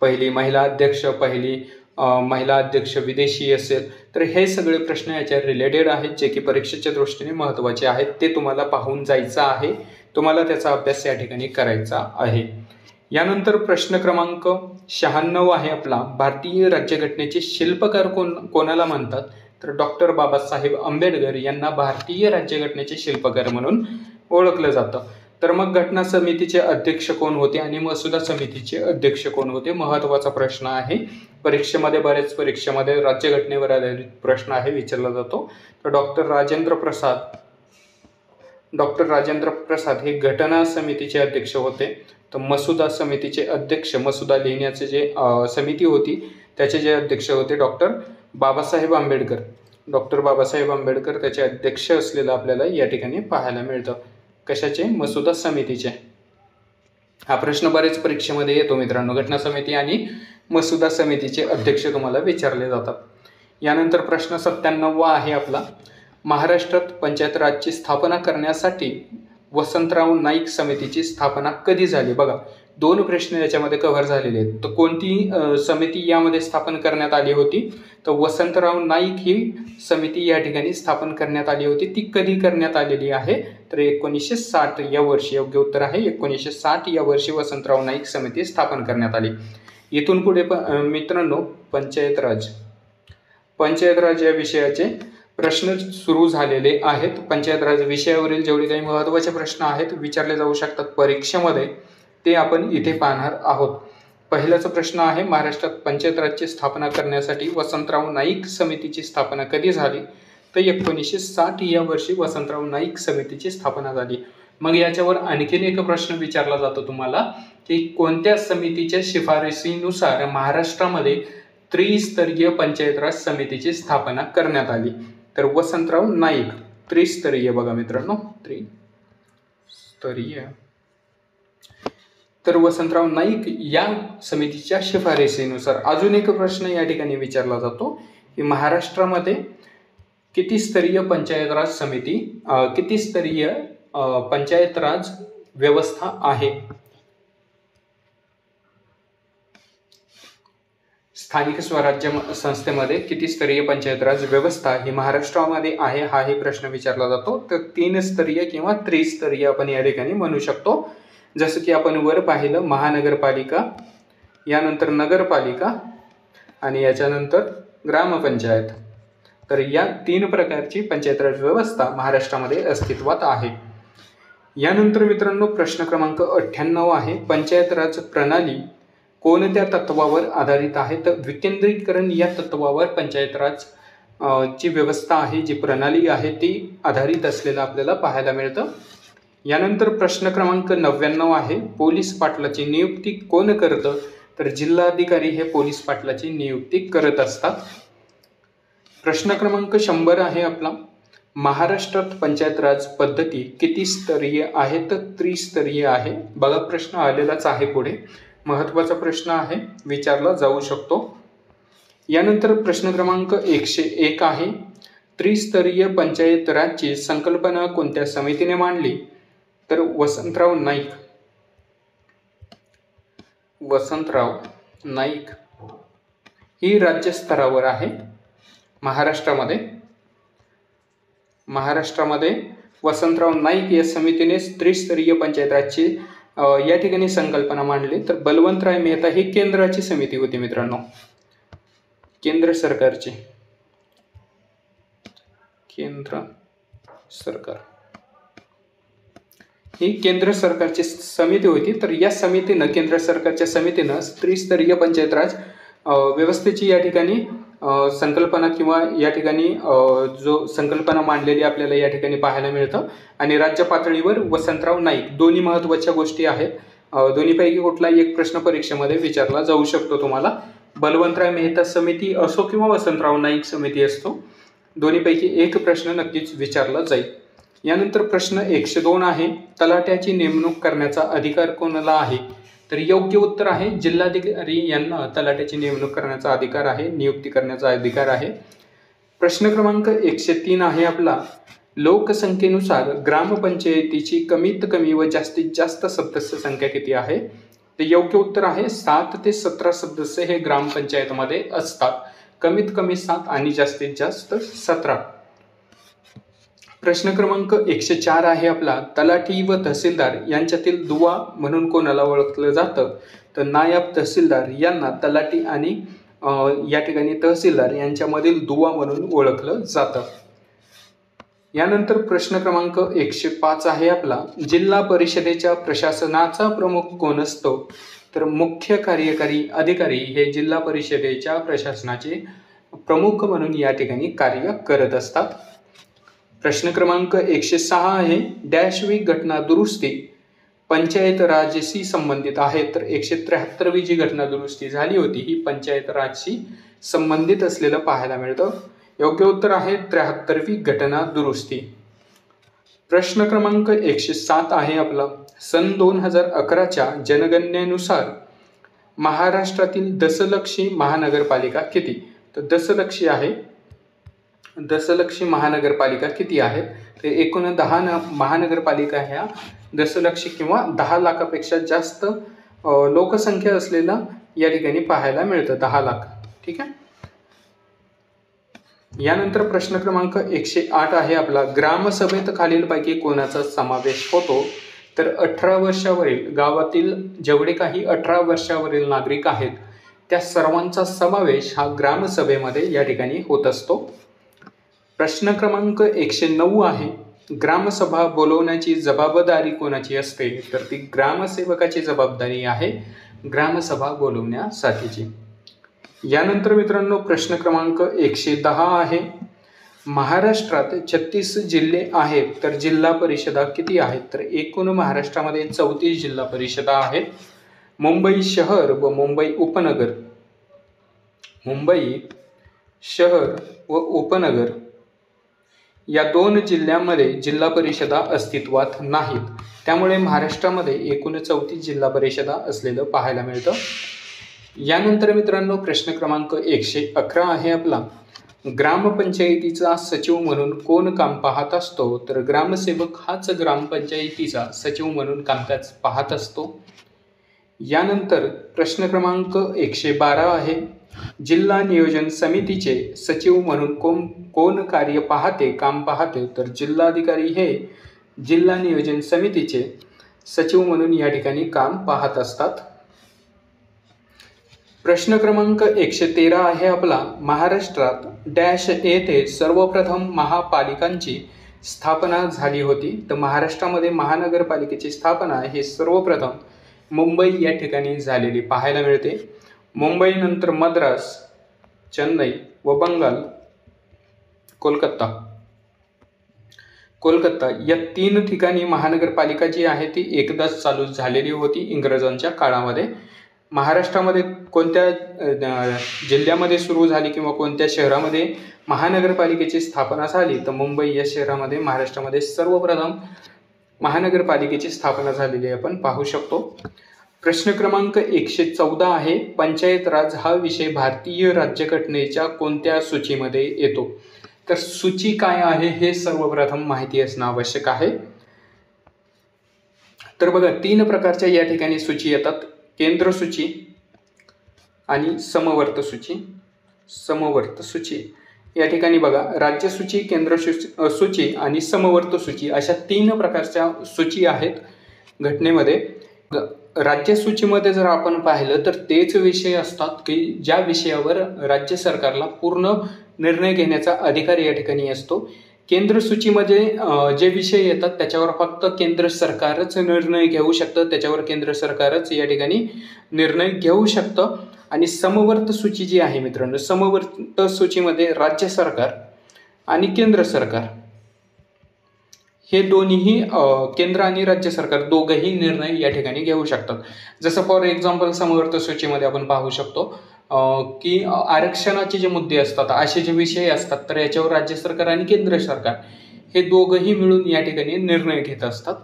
पहिली महिला अध्यक्ष, पहिली महिला अध्यक्ष विदेशी असेल. तर हे सगळे प्रश्न याच्या रिलेटेड आहेत जे की परीक्षेच्या दृष्टीने महत्त्वाचे आहेत. ते तुम्हाला पाहून जायचं आहे, तुम्हाला त्याचा अभ्यास या ठिकाणी करायचा आहे. यानंतर प्रश्न क्रमांक 96 आहे आपला, भारतीय राज्यघटनेचे शिल्पकार कोणाला म्हणतात? तर डॉक्टर बाबासाहेब आंबेडकर यांना भारतीय राज्यघटनेचे शिल्पकार म्हणून ओळखलं जातं. तर मग घटना समितीचे अध्यक्ष कोण होते आणि मसुदा समितीचे अध्यक्ष कोण होते? महत्त्वाचा प्रश्न आहे. परीक्षेमध्ये बरेच परीक्षेमध्ये राज्यघटनेवर आधारित प्रश्न आहे विचारला जातो. तर डॉक्टर राजेंद्र प्रसाद हे घटना समितीचे अध्यक्ष होते. तर मसुदा समितीचे अध्यक्ष, मसुदा लिहिण्याचे जे समिती होती त्याचे जे अध्यक्ष होते डॉक्टर बाबासाहेब आंबेडकर. डॉक्टर बाबासाहेब आंबेडकर त्याचे अध्यक्ष असलेलं आपल्याला या ठिकाणी पाहायला मिळतं. कशाचे? मसुदा समितीचे. हा प्रश्न बरेच परीक्षेमध्ये येतो मित्रांनो, घटना समिती आणि मसुदा समितीचे अध्यक्ष तुम्हाला विचारले जातात. यानंतर प्रश्न 97 आहे आपला, महाराष्ट्रात पंचायत राजची स्थापना करण्यासाठी वसंतराव नाईक समितीची स्थापना कधी झाली? बघा, 2 प्रश्न याच्यामध्ये कव्हर झालेले आहेत. तर कोणती समिती यामध्ये स्थापन करण्यात आली होती? तर वसंतराव नाईक ही समिती या ठिकाणी स्थापन करण्यात आली होती. ती कधी करण्यात आलेली आहे? तर 1960 या वर्षी. योग्य उत्तर आहे 1960 या वर्षी वसंतराव नाईक समिती स्थापन करण्यात आली. इथून पुढे मित्रांनो पंचायत राज या विषयाचे प्रश्न सुरू झालेले आहेत. पंचायत राज विषयावरील जेवढे काही महत्त्वाचे प्रश्न आहेत विचारले जाऊ शकतात परीक्षेमध्ये, ते आपण इथे पाहणार आहोत. पहिलाचा प्रश्न आहे, महाराष्ट्रात पंचायत राजची स्थापना करण्यासाठी वसंतराव नाईक समितीची स्थापना कधी झाली? तर 1960 या वर्षी वसंतराव नाईक समितीची स्थापना झाली. मग याच्यावर आणखीन एक प्रश्न विचारला जातो तुम्हाला की कोणत्या समितीच्या शिफारसीनुसार महाराष्ट्रामध्ये त्रिस्तरीय पंचायत राज समितीची स्थापना करण्यात आली? तर वसंतराव नाईक. त्रिस्तरीय बघा मित्रांनो, त्रिस्तरीय. तर वसंतराव नाईक या समितीच्या शिफारसीनुसार. अजून एक प्रश्न या ठिकाणी विचारला जातो की महाराष्ट्रामध्ये किती स्तरीय पंचायत राज समिती, किती स्तरीय पंचायत राज व्यवस्था आहे? स्थानिक स्वराज्य संस्थेमध्ये किती स्तरीय पंचायत राज व्यवस्था ही महाराष्ट्रामध्ये आहे, हा ही प्रश्न विचारला जातो. तर 3 स्तरीय किंवा त्रिस्तरीय आपण या ठिकाणी म्हणू शकतो. जसं की आपण वर पाहिलं, महानगरपालिका, यानंतर नगरपालिका आणि याच्यानंतर ग्रामपंचायत. तर या 3 प्रकारची पंचायत राज व्यवस्था महाराष्ट्रामध्ये अस्तित्वात आहे. यानंतर मित्रांनो प्रश्न क्रमांक 98 आहे, पंचायत राज प्रणाली कोणत्या तत्वावर आधारित आहे? तर विकेंद्रीकरण या तत्वावर पंचायत राज ची व्यवस्था आहे, जी प्रणाली आहे ती आधारित असलेलं आपल्याला पाहायला मिळतं. यानंतर प्रश्न क्रमांक 99 आहे, पोलीस पाटलाची नियुक्ती कोण करतं? तर जिल्हाधिकारी हे पोलीस पाटलाची नियुक्ती करत असतात. प्रश्न क्रमांक 100 आहे आपला, महाराष्ट्रात पंचायत राज पद्धती किती स्तरीय आहे? तर त्रिस्तरीय आहे. बघा प्रश्न आलेलाच आहे पुढे, महत्त्वाचा प्रश्न आहे, विचारला जाऊ शकतो. यानंतर प्रश्न क्रमांक 101 आहे, त्रिस्तरीय पंचायत राजची संकल्पना कोणत्या समितीने मांडली? तर वसंतराव नाईक. वसंतराव नाईक ही राज्यस्तरावर आहे महाराष्ट्रामध्ये. वसंतराव नाईक या समितीने त्रिस्तरीय पंचायत राजची या ठिकाणी संकल्पना मांडली. तर बलवंतराय मेहता ही केंद्राची समिती होती मित्रांनो, केंद्र सरकारची, केंद्र सरकार ही केंद्र सरकारची समिती होती. तर या समितीनं, केंद्र सरकारच्या समितीनं त्रिस्तरीय पंचायत राज व्यवस्थेची या ठिकाणी संकल्पना किंवा या ठिकाणी जो संकल्पना मांडलेली आपल्याला या ठिकाणी पाहायला मिळतं. आणि राज्य पातळीवर वसंतराव नाईक. दोन्ही महत्त्वाच्या गोष्टी आहेत, दोन्हीपैकी कुठलाही एक प्रश्न परीक्षेमध्ये विचारला जाऊ शकतो तुम्हाला. बलवंतराय मेहता समिती असो किंवा वसंतराव नाईक समिती असतो, दोन्हीपैकी एक प्रश्न नक्कीच विचारला जाईल. यानंतर प्रश्न 102 आहे, तलाट्याची नेमणूक करण्याचा अधिकार कोणाला आहे? तर योग्य उत्तर आहे, जिल्हाधिकारी यांना तलाट्याची नेमणूक करण्याचा अधिकार आहे, नियुक्ती करण्याचा अधिकार आहे. प्रश्न क्रमांक 103 आहे आपला, लोकसंख्येनुसार ग्रामपंचायतीची कमीत कमी व जास्तीत जास्त सदस्य संख्या किती आहे? तर योग्य उत्तर आहे 7 ते 17 सदस्य हे ग्रामपंचायतमध्ये असतात. कमीत कमी 7 आणि जास्तीत जास्त 17. प्रश्न क्रमांक 104 आहे आपला, तलाठी व तहसीलदार यांच्यातील दुवा म्हणून कोणाला ओळखलं जातं? तर नायब तहसीलदार यांना तलाठी आणि या ठिकाणी तहसीलदार यांच्यामधील दुवा म्हणून ओळखलं जातं. यानंतर प्रश्न क्रमांक 105 आहे आपला, जिल्हा परिषदेच्या प्रशासनाचा प्रमुख कोण असतो? तर मुख्य कार्यकारी अधिकारी हे जिल्हा परिषदेच्या प्रशासनाचे प्रमुख म्हणून या ठिकाणी कार्य करत असतात. प्रश्न क्रमांक 106 आहे, डॅशवी घटना दुरुस्ती पंचायत राजशी संबंधित आहे? तर 173वी जी घटना दुरुस्ती झाली होती ही पंचायत राजशी संबंधित असलेलं पाहायला मिळतं. योग्य उत्तर आहे 73वी घटना दुरुस्ती. प्रश्न क्रमांक 107 आहे आपला, सन 2011च्या जनगणनेनुसार महाराष्ट्रातील दशलक्षी महानगरपालिका किती? तर दशलक्षी महानगरपालिका किती आहेत? ते एकूण 10 महानगरपालिका ह्या दशलक्षी किंवा 10 लाखापेक्षा जास्त लोकसंख्या असलेला या ठिकाणी पाहायला मिळतं, 10 लाख. ठीक आहे. यानंतर प्रश्न क्रमांक 108 आहे आपला, ग्रामसभेत खालीलपैकी कोणाचा समावेश होतो? तर 18 वर्षावरील गावातील जेवढे काही 18 वर्षावरील नागरिक आहेत त्या सर्वांचा समावेश हा ग्रामसभेमध्ये या ठिकाणी होत असतो. प्रश्न क्रमांक 109 आहे, ग्रामसभा बोलवण्याची जबाबदारी कोणाची असते? तर ती ग्रामसेवकाची जबाबदारी आहे ग्रामसभा बोलवण्यासाठीची. यानंतर मित्रांनो प्रश्न क्रमांक 110 आहे, महाराष्ट्रात 36 जिल्हे आहेत तर जिल्हा परिषदा किती आहेत? तर एकूण महाराष्ट्रामध्ये 34 जिल्हा परिषदा आहेत. मुंबई शहर व मुंबई उपनगर मुंबई शहर व उपनगर या 2 जिल्ह्यांमध्ये जिल्हा परिषदा अस्तित्वात नाहीत. त्यामुळे महाराष्ट्रामध्ये एकूण 34 जिल्हा परिषदा असलेलं पाहायला मिळतं. यानंतर मित्रांनो प्रश्न क्रमांक 111 आहे आपला. ग्रामपंचायतीचा सचिव म्हणून कोण काम पाहत असतो? तर ग्रामसेवक हाच ग्रामपंचायतीचा सचिव म्हणून कामकाज पाहत असतो. यानंतर प्रश्न क्रमांक 112 आहे. जिल्हा नियोजन समितीचे सचिव म्हणून कोण कार्य पाहते, काम पाहते? तर जिल्हाधिकारी हे जिल्हा नियोजन समितीचे सचिव म्हणून या ठिकाणी काम पाहत असतात. प्रश्न क्रमांक 113 आहे आपला. महाराष्ट्रात डॅश येथे सर्वप्रथम महापालिकांची स्थापना झाली होती? तर महाराष्ट्रामध्ये महानगरपालिकेची स्थापना हे सर्वप्रथम मुंबई या ठिकाणी झालेली पाहायला मिळते. मुंबईनंतर मद्रास, चेन्नई व बंगाल, कोलकाता या 3 ठिकाणी महानगरपालिका जी आहे ती एकदाच चालू झालेली होती इंग्रजांच्या काळामध्ये. महाराष्ट्रामध्ये कोणत्या जिल्ह्यामध्ये सुरू झाली किंवा कोणत्या शहरामध्ये महानगरपालिकेची स्थापना झाली? तर मुंबई या शहरामध्ये महाराष्ट्रामध्ये सर्वप्रथम महानगरपालिकेची स्थापना झालेली आपण पाहू शकतो. प्रश्न क्रमांक 114 आहे. पंचायत राज हा विषय भारतीय राज्यघटनेच्या कोणत्या सूचीमध्ये येतो? तर सूची काय आहे हे सर्वप्रथम माहिती असणं आवश्यक आहे. तर बघा 3 प्रकारच्या या ठिकाणी सूची येतात. केंद्र सूची आणि समवर्त सूची. या ठिकाणी बघा राज्य सूची, केंद्र सूची आणि समवर्त सूची अशा 3 प्रकारच्या सूची आहेत घटनेमध्ये. राज्य सूचीमध्ये जर आपण पाहिलं तर तेच विषय असतात की ज्या विषयावर राज्य सरकारला पूर्ण निर्णय घेण्याचा अधिकार या ठिकाणी असतो. केंद्र सूचीमध्ये जे विषय येतात त्याच्यावर फक्त केंद्र सरकारच निर्णय घेऊ शकतं, त्याच्यावर केंद्र सरकारच या ठिकाणी निर्णय घेऊ शकतं. आणि समवर्त सूची जी आहे मित्रांनो, समवर्त सूचीमध्ये राज्य सरकार आणि केंद्र सरकार हे दोन्हीही केंद्र आणि राज्य सरकार दोघंही निर्णय या ठिकाणी घेऊ शकतात. जसं फॉर एक्झाम्पल समवर्त सूचीमध्ये आपण पाहू शकतो की आरक्षणाचे जे मुद्दे असतात, असे जे विषय असतात, तर याच्यावर राज्य सरकार आणि केंद्र सरकार हे दोघंही मिळून या ठिकाणी निर्णय घेत असतात.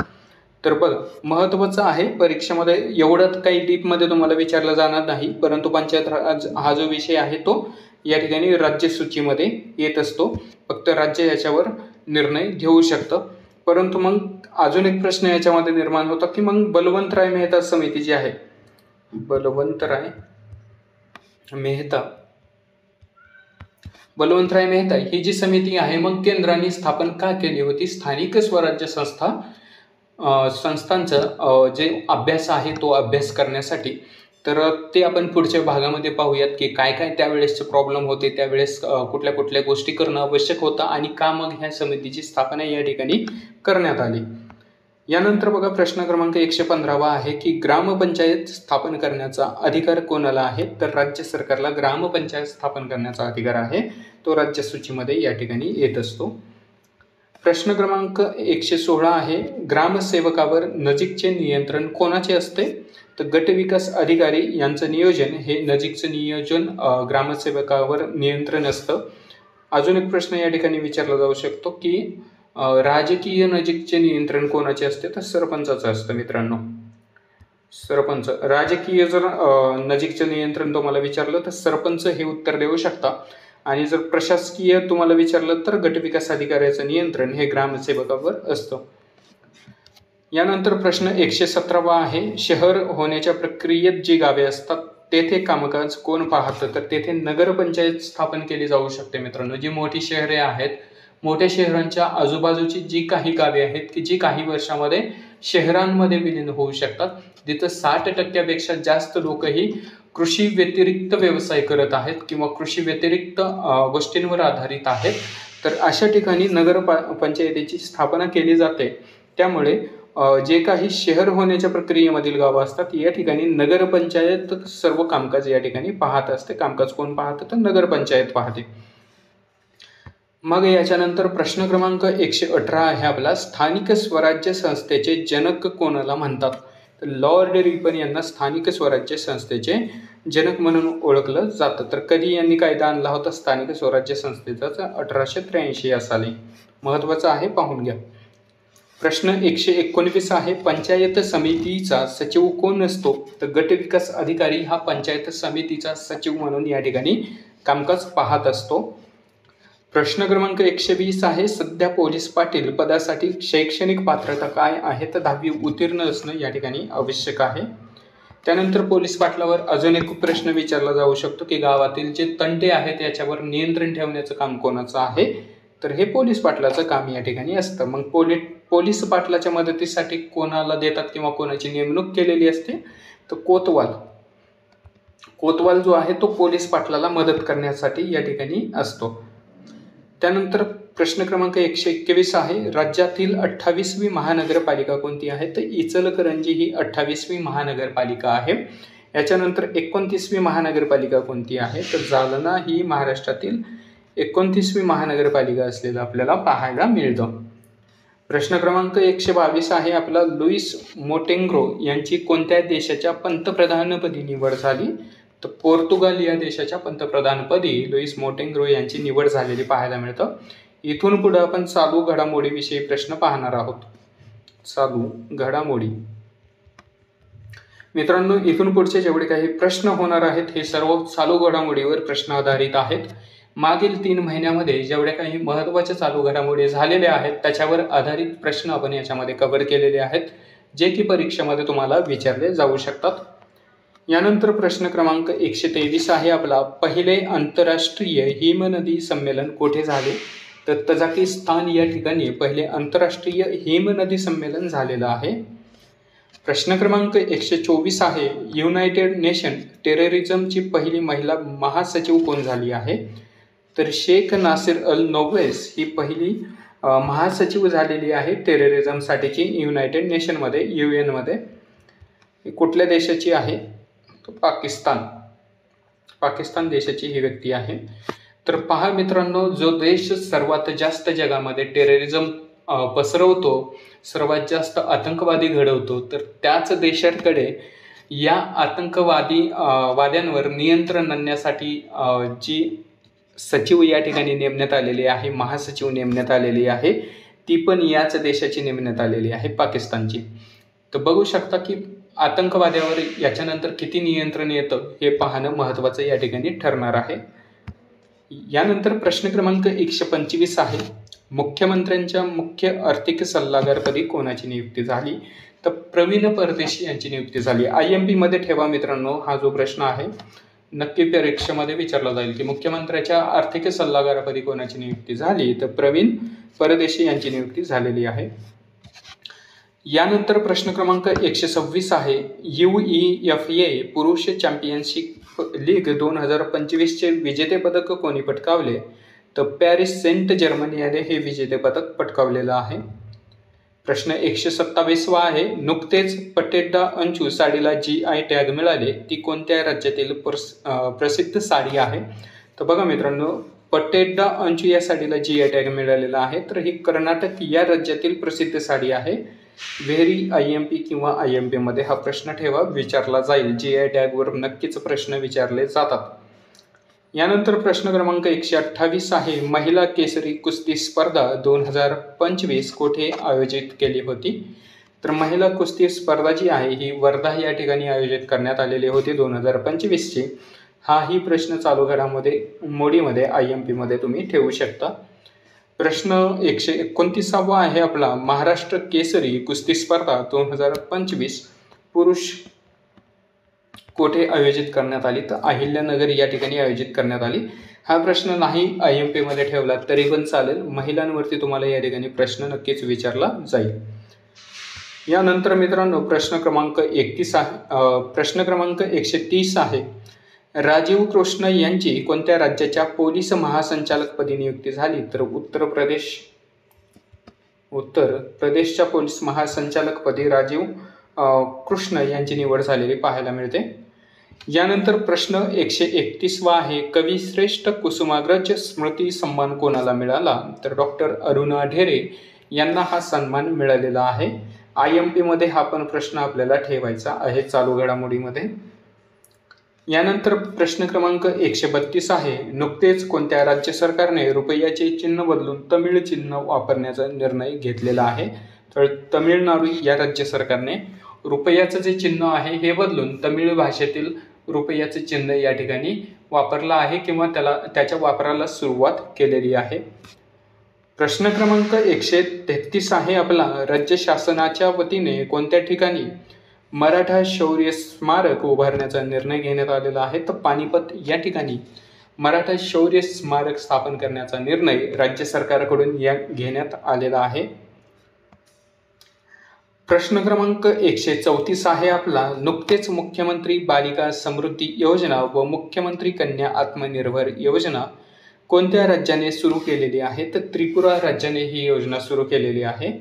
तर बघा महत्त्वाचं आहे, परीक्षेमध्ये एवढं काही डीपमध्ये तुम्हाला विचारलं जाणार नाही, परंतु पंचायत राज हा जो विषय आहे तो या ठिकाणी राज्य सूचीमध्ये येत असतो. फक्त राज्य याच्यावर निर्णय घेऊ शकतं. परंतु मग अजून एक प्रश्न याच्यामध्ये निर्माण होता की मग बलवंतराय मेहता समिती जी आहे, बलवंतराय मेहता ही जी समिती आहे मग केंद्राने स्थापन का केली होती? स्थानिक स्वराज्य संस्थांचा जे अभ्यास आहे तो अभ्यास करण्यासाठी. तर ते आपण पुढच्या भागामध्ये पाहूयात की काय काय त्यावेळेसचे प्रॉब्लेम होते, त्यावेळेस कुठल्या कुठल्या गोष्टी करणं आवश्यक होतं आणि का मग ह्या समितीची स्थापना या ठिकाणी करण्यात आली. यानंतर बघा प्रश्न क्रमांक 115 आहे की ग्रामपंचायत स्थापन करण्याचा अधिकार कोणाला आहे? तर राज्य सरकारला ग्रामपंचायत स्थापन करण्याचा अधिकार आहे, तो राज्य सूचीमध्ये या ठिकाणी येत असतो. प्रश्न क्रमांक 116 आहे. ग्रामसेवकावर नजीकचे नियंत्रण कोणाचे असते? तर गट विकास अधिकारी यांचं नियोजन हे नजीकचं नियोजन ग्रामसेवकावर नियंत्रण असतं. अजून एक प्रश्न या ठिकाणी विचारला जाऊ शकतो की राजकीय नजीकचे नियंत्रण कोणाचे असते? तर सरपंचाचं असतं मित्रांनो. सरपंच. राजकीय जर नजीकचे नियंत्रण तुम्हाला विचारलं तर सरपंच हे उत्तर देऊ शकता. आणि जर प्रशासकीय तुम्हाला विचारलं तर गट विकास अधिकाऱ्याचं नियंत्रण हे ग्रामसेवकावर असतं. यानंतर प्रश्न 117 आहे. शहर होण्याच्या प्रक्रियेत जी गावे असतात तेथे कामकाज कोण पाहतं? तर तेथे नगरपंचायत स्थापन केली जाऊ शकते मित्रांनो. जी मोठी शहरे आहेत, मोठ्या शहरांच्या आजूबाजूची जी काही गावे आहेत की जी काही वर्षामध्ये शहरांमध्ये विलीन होऊ शकतात, तिथं 60% जास्त लोकही कृषी व्यतिरिक्त व्यवसाय करत आहेत किंवा कृषी व्यतिरिक्त गोष्टींवर आधारित आहेत. तर अशा ठिकाणी पंचायतीची स्थापना केली जाते. त्यामुळे जे काही शहर होण्याच्या प्रक्रियेमधील गावं असतात या ठिकाणी नगरपंचायत सर्व कामकाज या ठिकाणी पाहत असते. कामकाज कोण पाहतं? तर नगरपंचायत पाहते. मग याच्यानंतर प्रश्न क्रमांक 118 आहे आपला. स्थानिक स्वराज्य संस्थेचे जनक कोणाला म्हणतात? तर लॉर्ड रिपन यांना स्थानिक स्वराज्य संस्थेचे जनक म्हणून ओळखलं जातं. तर कधी यांनी कायदा आणला होता? स्थानिक स्वराज्य संस्थेचा 1883 या साली. महत्त्वाचं आहे, पाहून घ्या. प्रश्न 119 आहे, पंचायत समितीचा सचिव कोण असतो? तर गट विकास अधिकारी हा पंचायत समितीचा सचिव म्हणून या ठिकाणी कामकाज पाहत असतो. प्रश्न क्रमांक 120 आहे, सध्या पोलीस पाटील पदासाठी शैक्षणिक पात्रता काय आहे? तर 10वी उत्तीर्ण असणं या ठिकाणी आवश्यक आहे. त्यानंतर पोलीस पाटलावर अजून एक प्रश्न विचारला जाऊ शकतो की गावातील जे तंटे आहेत याच्यावर नियंत्रण ठेवण्याचं काम कोणाचं आहे? तर हे पोलीस पाटलाचं काम या ठिकाणी असतं. मग पोलीस पाटलाच्या मदतीसाठी कोणाला देतात किंवा कोणाची नेमणूक केलेली असते? तर कोतवाल जो आहे तो पोलीस पाटलाला मदत करण्यासाठी या ठिकाणी असतो. त्यानंतर प्रश्न क्रमांक 121 आहे, राज्यातील 28वी महानगरपालिका कोणती आहे? तर इचलकरंजी ही 28वी महानगरपालिका आहे. याच्यानंतर 29वी महानगरपालिका कोणती आहे? तर जालना ही महाराष्ट्रातील 29वी महानगरपालिका असलेलं आपल्याला पाहायला मिळतं. प्रश्न क्रमांक 122 आहे आपला, लुईस मोंटेग्रो यांची कोणत्या देशाच्या पंतप्रधानपदी निवड झाली? तर पोर्तुगाल या देशाच्या पंतप्रधानपदी लुईस मोंटेग्रो यांची निवड झालेली पाहायला मिळतं. इथून पुढे आपण चालू घडामोडीविषयी प्रश्न पाहणार आहोत. चालू घडामोडी मित्रांनो, इथून पुढचे जेवढे काही प्रश्न होणार आहेत हे सर्व चालू घडामोडीवर प्रश्न आधारित आहेत. मागील 3 महिन्यामध्ये जेवढ्या काही महत्त्वाच्या चालू घडामोडी झालेल्या आहेत त्याच्यावर आधारित प्रश्न आपण याच्यामध्ये कव्हर केलेले आहेत, जे की परीक्षेमध्ये तुम्हाला विचारले जाऊ शकतात. यानंतर प्रश्न क्रमांक 123 आहे आपला, पहिले आंतरराष्ट्रीय हिमनदी संमेलन कुठे झाले? तर तजाकिस्तान या ठिकाणी पहिले आंतरराष्ट्रीय हिमनदी संमेलन झालेलं आहे. प्रश्न क्रमांक 124 आहे, युनायटेड नेशन टेररिझमची पहिली महिला महासचिव कोण झाली आहे? तर शेख नासिर अल नोवेस ही पहिली महासचिव झालेली आहे टेररिझमसाठीची युनायटेड नेशनमध्ये, UN मध्ये. कुठल्या देशाची आहे? तो पाकिस्तान देशाची ही व्यक्ती आहे. तर पहा मित्रांनो, जो देश सर्वात जास्त जगामध्ये टेररिझम पसरवतो, सर्वात जास्त आतंकवादी घडवतो, तर त्याच देशाकडे या वाद्यांवर नियंत्रण आणण्यासाठी जी सचिव या ठिकाणी नेमण्यात आलेली आहे, महासचिव नेमण्यात आलेली आहे, ती पण याच देशाची नेमण्यात आलेली आहे, पाकिस्तानची. तर बघू शकता की आतंकवाद्यावर याच्यानंतर किती नियंत्रण येतं हे पाहणं महत्त्वाचं या ठिकाणी ठरणार आहे. यानंतर प्रश्न क्रमांक 125 आहे, मुख्यमंत्र्यांच्या मुख्य आर्थिक सल्लागारपदी कोणाची नियुक्ती झाली? तर प्रवीण परदेशी यांची नियुक्ती झाली. IMP मध्ये ठेवा मित्रांनो, हा जो प्रश्न आहे नक्की परीक्षेमध्ये विचारला जाईल की मुख्यमंत्र्याच्या आर्थिक सल्लागारपदी कोणाची नियुक्ती झाली? तर प्रवीण परदेशी यांची नियुक्ती झालेली आहे. यानंतर प्रश्न क्रमांक 126 आहे, UEFA पुरुष चॅम्पियनशिप लीग 2025चे विजेतेपदक कोणी पटकावले? तर पॅरिस सेंट जर्मनी याने हे विजेतेपदक पटकावलेलं आहे. प्रश्न 127 आहे, नुकतेच पटेड्डा अंचू साडीला GI टॅग मिळाले, ती कोणत्या राज्यातील प्रसिद्ध साडी आहे? तर बघा मित्रांनो, पटेड्डा अंचू या साडीला GI टॅग मिळालेला आहे. तर ही कर्नाटक या राज्यातील प्रसिद्ध साडी आहे. व्हेरी IMP किंवा IMP मध्ये हा प्रश्न ठेवा, विचारला जाईल. GI टॅगवर नक्कीच प्रश्न विचारले जातात. यानंतर प्रश्न क्रमांक 128 आहे, महिला केसरी कुस्ती स्पर्धा 2025 कुठे आयोजित केली होती? तर महिला कुस्ती स्पर्धा जी आहे ही वर्धा या ठिकाणी आयोजित करण्यात आलेली होती 2025ची. हाही प्रश्न चालू घडामोडीमध्ये IMP मध्ये तुम्ही ठेवू शकता. प्रश्न 129 आहे आपला, महाराष्ट्र केसरी कुस्ती स्पर्धा 2025 पुरुष कोठे आयोजित करण्यात आली? तर अहिल्यानगर या ठिकाणी आयोजित करण्यात आली. हा प्रश्न नाही IMP मध्ये ठेवला तरी पण चालेल, महिलांवरती तुम्हाला या ठिकाणी प्रश्न नक्कीच विचारला जाईल. यानंतर मित्रांनो प्रश्न क्रमांक 130 आहे, राजीव कृष्ण यांची कोणत्या राज्याच्या पोलीस महासंचालकपदी नियुक्ती झाली? तर उत्तर प्रदेशच्या पोलीस महासंचालकपदी राजीव कृष्ण यांची निवड झालेली पाहायला मिळते. यानंतर प्रश्न 131 आहे, कविश्रेष्ठ कुसुमाग्रज स्मृती सन्मान कोणाला मिळाला? तर डॉक्टर अरुणा ढेरे यांना हा सन्मान मिळालेला आहे. IMP मध्ये हा पण प्रश्न आपल्याला ठेवायचा आहे चालू घडामोडीमध्ये. यानंतर प्रश्न क्रमांक 132 आहे, नुकतेच कोणत्या राज्य सरकारने रुपयाचे चिन्ह बदलून तमिळ चिन्ह वापरण्याचा निर्णय घेतलेला आहे? तर तमिळनाडू या राज्य सरकारने रुपयाचं जे चिन्ह आहे हे बदलून तमिळ भाषेतील रुपयाचे चिन्ह या ठिकाणी वापरलं आहे किंवा त्याच्या वापराला सुरुवात केलेली आहे. प्रश्न क्रमांक 133 आहे आपला, राज्य शासनाच्या वतीने कोणत्या ठिकाणी मराठा शौर्य स्मारक उभारण्याचा निर्णय घेण्यात आलेला आहे? तर पानिपत या ठिकाणी मराठा शौर्य स्मारक स्थापन करण्याचा निर्णय राज्य सरकारकडून घेण्यात आलेला आहे. प्रश्न क्रमांक 134 आहे आपला, नुकतेच मुख्यमंत्री बालिका समृद्धी योजना व मुख्यमंत्री कन्या आत्मनिर्भर योजना कोणत्या राज्याने सुरू केलेली आहे? तर त्रिपुरा राज्याने ही योजना सुरू केलेली आहे.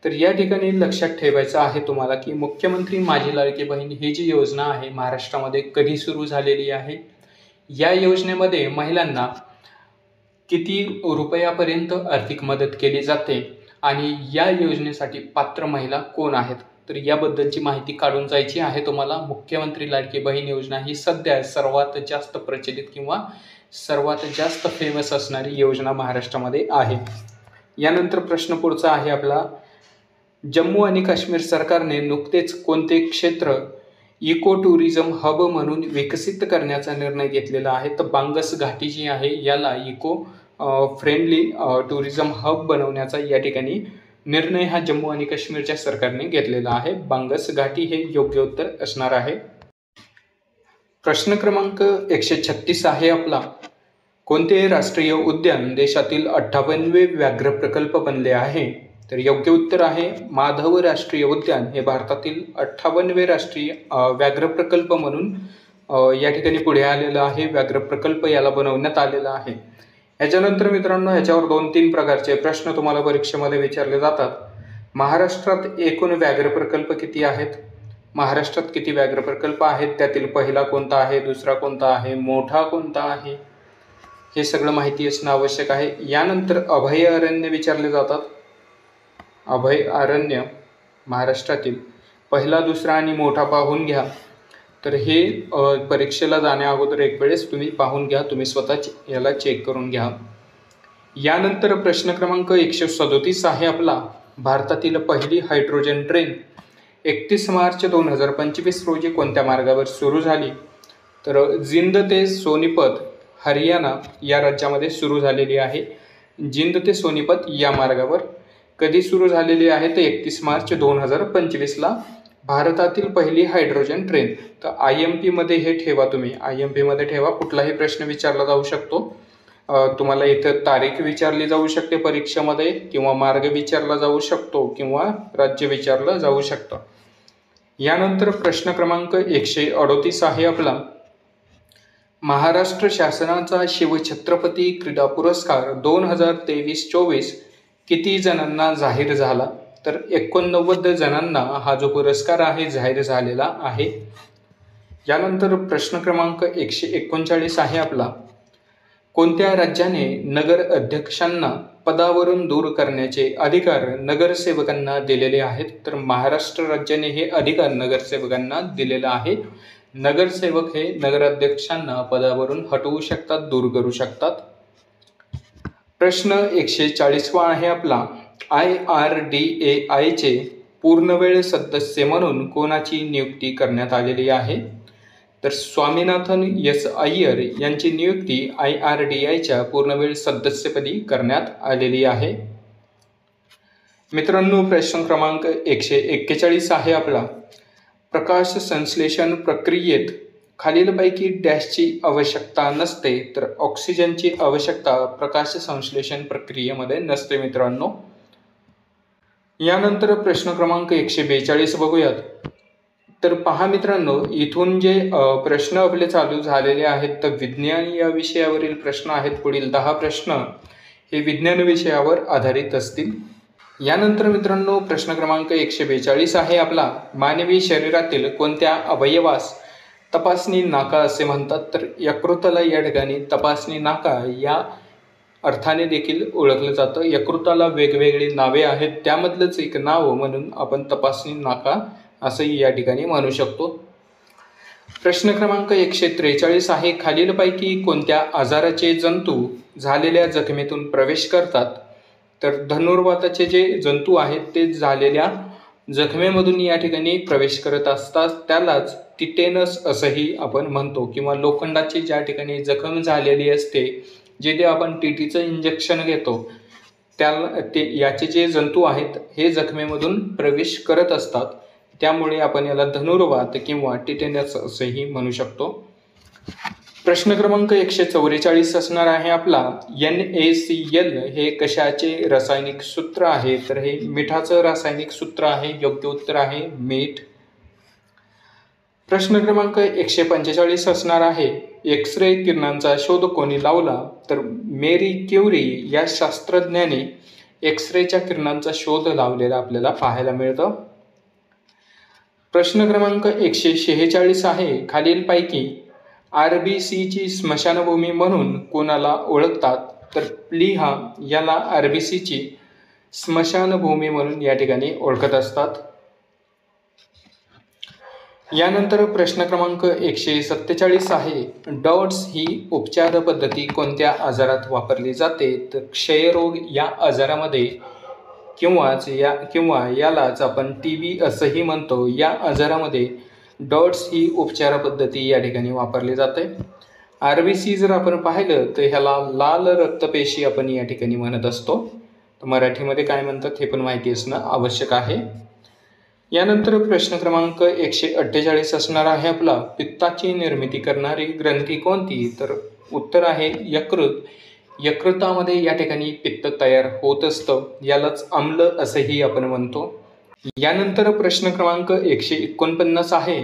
तर या ठिकाणी लक्षात ठेवायचं आहे तुम्हाला की मुख्यमंत्री माझी लाडकी बहीण ही जी योजना आहे महाराष्ट्रामध्ये कधी सुरू झालेली आहे, या योजनेमध्ये महिलांना किती रुपयापर्यंत आर्थिक मदत केली जाते आणि या योजनेसाठी पात्र महिला कोण आहेत, तर याबद्दलची माहिती काढून जायची आहे तुम्हाला. मुख्यमंत्री लाडकी बहीण योजना ही सध्या सर्वात जास्त प्रचलित किंवा सर्वात जास्त फेमस असणारी योजना महाराष्ट्रामध्ये आहे. यानंतर प्रश्न पुढचा आहे आपला, जम्मू आणि काश्मीर सरकारने नुकतेच कोणते क्षेत्र इको टुरिझम हब म्हणून विकसित करण्याचा निर्णय घेतलेला आहे? तर बांगस घाटी जी आहे याला इको फ्रेंडली टुरिझम हब बनवण्याचा या ठिकाणी निर्णय हा जम्मू आणि काश्मीरच्या सरकारने घेतलेला आहे. बांगस घाटी हे योग्य उत्तर असणार आहे. प्रश्न क्रमांक 136 आहे आपला, कोणते राष्ट्रीय उद्यान देशातील 58वे व्याघ्र प्रकल्प बनले आहे? तर योग्य उत्तर आहे माधव राष्ट्रीय उद्यान हे भारतातील 58वे राष्ट्रीय व्याघ्र प्रकल्प म्हणून या ठिकाणी पुढे आलेलं आहे. व्याघ्र प्रकल्प याला बनवण्यात आलेला आहे. याच्यानंतर मित्रांनो याच्यावर 2-3 प्रकारचे प्रश्न तुम्हाला परीक्षेमध्ये विचारले जातात. महाराष्ट्रात एकूण व्याघ्र प्रकल्प किती आहेत? महाराष्ट्रात किती व्याघ्र प्रकल्प आहेत? त्यातील पहिला कोणता आहे, दुसरा कोणता आहे, मोठा कोणता आहे, हे सगळं माहिती असणं आवश्यक आहे. यानंतर अभयारण्य विचारले जातात. अभयारण्य महाराष्ट्रातील पहिला, दुसरा आणि मोठा पाहून घ्या. तर हे परीक्षेला जाण्या अगोदर एक वेळेस तुम्ही पाहून घ्या, तुम्ही स्वतः याला चेक करून घ्या. यानंतर प्रश्न क्रमांक 137 आहे आपला, भारतातील पहिली हायड्रोजन ट्रेन 31 मार्च 2025 रोजी कोणत्या मार्गावर सुरू झाली? तर जिंद ते सोनीपत हरियाणा या राज्यामध्ये सुरू झालेली आहे. जिंद ते सोनीपत या मार्गावर कधी सुरू झालेली आहे? तर 31 मार्च 2025ला भारतातील पहिली हायड्रोजन ट्रेन. तर IMP मध्ये हे ठेवा, तुम्ही IMP मध्ये ठेवा. कुठलाही प्रश्न विचारला जाऊ शकतो. तुम्हाला इथं तारीख विचारली जाऊ शकते परीक्षेमध्ये, किंवा मार्ग विचारला जाऊ शकतो, किंवा राज्य विचारलं जाऊ शकतं. यानंतर प्रश्न क्रमांक 138 आहे आपला, महाराष्ट्र शासनाचा शिवछत्रपती क्रीडा पुरस्कार 2023-24 किती जणांना जाहीर झाला? तर 89 जणांना हा जो पुरस्कार आहे जाहीर झालेला आहे. यानंतर प्रश्न क्रमांक 139 आहे आपला, कोणत्या राज्याने नगर अध्यक्षांना पदावरून दूर करण्याचे अधिकार नगरसेवकांना दिलेले आहेत? तर महाराष्ट्र राज्याने हे अधिकार नगरसेवकांना दिलेला आहे. नगरसेवक हे नगराध्यक्षांना पदावरून हटवू शकतात, दूर करू शकतात. प्रश्न 140 आहे आपला, IRDAI चे पूर्णवेळ सदस्य म्हणून कोणाची नियुक्ती करण्यात आलेली आहे? तर स्वामीनाथन एस अय्यर यांची नियुक्ती IRDAIच्या पूर्णवेळ सदस्यपदी करण्यात आलेली आहे. मित्रांनो प्रश्न क्रमांक 141 आहे आपला, प्रकाश संश्लेषण प्रक्रियेत खालीलपैकी डॅशची आवश्यकता नसते? तर ऑक्सिजनची आवश्यकता प्रकाश संश्लेषण प्रक्रियेमध्ये नसते मित्रांनो. यानंतर प्रश्न क्रमांक 142 बघूयात. तर पहा मित्रांनो, इथून जे प्रश्न आपले चालू झालेले आहेत तर विज्ञान या विषयावरील प्रश्न आहेत. पुढील 10 प्रश्न हे विज्ञान विषयावर आधारित असतील. यानंतर मित्रांनो प्रश्न क्रमांक 142 आहे आपला, मानवी शरीरातील कोणत्या अवयवास तपासणी नाका असे म्हणतात? तर यकृताला या ठिकाणी तपासणी नाका या अर्थाने देखील ओळखलं जातं. यकृताला वेगवेगळी नावे आहेत, त्यामधलंच एक नाव म्हणून आपण तपासणी नाका असंही या ठिकाणी म्हणू शकतो. प्रश्न क्रमांक 143 आहे, खालीलपैकी कोणत्या आजाराचे जंतू झालेल्या जखमेतून प्रवेश करतात? तर धनुर्वाताचे जे जंतू आहेत ते झालेल्या जखमेमधून या ठिकाणी प्रवेश करत असतात, त्यालाच टिटेनस असंही आपण म्हणतो, किंवा लोखंडाची ज्या ठिकाणी जखम झालेली असते, जिथे आपण टीटीचं इंजेक्शन घेतो, याचे जे जंतू आहेत हे जखमेमधून प्रवेश करत असतात, त्यामुळे आपण याला धनुर्वात किंवा टिटेनस असेही म्हणू शकतो. प्रश्न क्रमांक 144 असणार आहे आपला, NaCl हे कशाचे रासायनिक सूत्र आहे? तर हे मिठाचं रासायनिक सूत्र आहे. योग्य उत्तर आहे मीठ. प्रश्न क्रमांक 145 असणार आहे, एक्स-रे किरणांचा शोध कोणी लावला? तर मेरी क्युरी या शास्त्रज्ञाने एक्स-रेच्या किरणांचा शोध लावलेला आपल्याला पाहायला मिळतं. प्रश्न क्रमांक 146 आहे, खालीलपैकी RBCची स्मशानभूमी म्हणून कोणाला ओळखतात? तर प्लीहा याला RBCची स्मशानभूमी म्हणून या ठिकाणी ओळखत असतात. यानंतर प्रश्न क्रमांक 147 आहे, डॉट्स ही उपचार पद्धती कोणत्या आजारात वापरली जाते? तर क्षयरोग या आजारामध्ये किंवा यालाच आपण TB असंही म्हणतो, या आजारामध्ये डॉट्स ही उपचार पद्धती या ठिकाणी वापरली जाते. RBC जर आपण पाहिलं तर ह्याला लाल रक्तपेशी आपण या ठिकाणी म्हणत असतो. तर मराठीमध्ये काय म्हणतात हे पण माहिती असणं आवश्यक आहे. यानंतर प्रश्न क्रमांक 148 असणार आहे आपला, पित्ताची निर्मिती करणारी ग्रंथी कोणती? तर उत्तर आहे यकृत. यकृतामध्ये या ठिकाणी पित्त तयार होत असतं, यालाच आम्ल असंही आपण म्हणतो. यानंतर प्रश्न क्रमांक 149 आहे,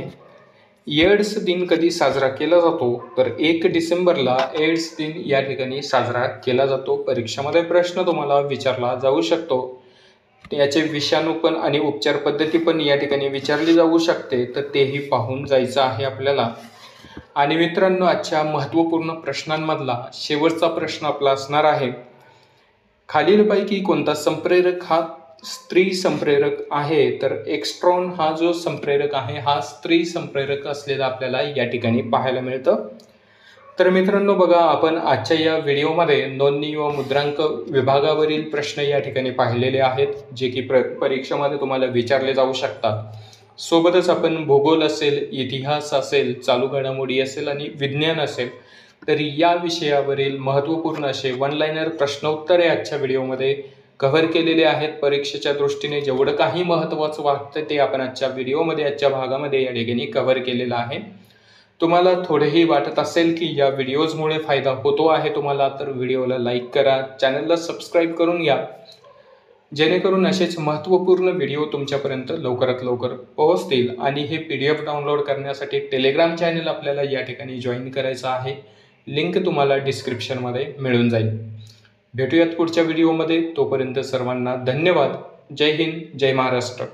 एड्स दिन कधी साजरा केला जातो? तर 1 डिसेंबरला एड्स दिन या ठिकाणी साजरा केला जातो. परीक्षेमध्ये प्रश्न तुम्हाला विचारला जाऊ शकतो. याचे विषाणू पण आणि उपचार पद्धती पण या ठिकाणी विचारली जाऊ शकते, तर तेही पाहून जायचं आहे आपल्याला. आणि मित्रांनो, आजच्या महत्त्वपूर्ण प्रश्नांमधला शेवटचा प्रश्न आपला असणार आहे, खालीलपैकी कोणता संप्रेरक हा स्त्री संप्रेरक आहे? तर एक्स्ट्रॉन हा जो संप्रेरक आहे हा स्त्री संप्रेरक असलेला आपल्याला या ठिकाणी पाहायला मिळतं. तर मित्रांनो बघा, आपण आजच्या या व्हिडिओमध्ये नोंदणी व मुद्रांक विभागावरील प्रश्न या ठिकाणी पाहिलेले आहेत, जे की परीक्षेमध्ये तुम्हाला विचारले जाऊ शकतात. सोबतच आपण भूगोल असेल, इतिहास असेल, चालू घडामोडी असेल आणि विज्ञान असेल, तर या विषयावरील महत्त्वपूर्ण असे वन-लाइनर प्रश्नोत्तरे आजच्या व्हिडिओमध्ये कव्हर केलेले आहेत. परीक्षेच्या दृष्टीने जेवढं काही महत्त्वाचं वाटतं ते आपण आजच्या व्हिडिओमध्ये, आजच्या भागामध्ये या ठिकाणी कव्हर केलेलं आहे. तुम्हाला थोडेही वाटत असेल की या व्हिडिओजमुळे फायदा होतो आहे तुम्हाला, तर व्हिडिओला लाईक करा, चॅनलला सबस्क्राईब करून घ्या, जेणेकरून असेच महत्त्वपूर्ण व्हिडिओ तुमच्यापर्यंत लवकरात लवकर पोहोचतील. आणि हे PDF डाउनलोड करण्यासाठी टेलिग्राम चॅनल आपल्याला या ठिकाणी जॉईन करायचं आहे. लिंक तुम्हाला डिस्क्रिप्शनमध्ये मिळून जाईल. भेटूयात पुढच्या व्हिडिओमध्ये. तोपर्यंत सर्वांना धन्यवाद. जय हिंद, जय महाराष्ट्र.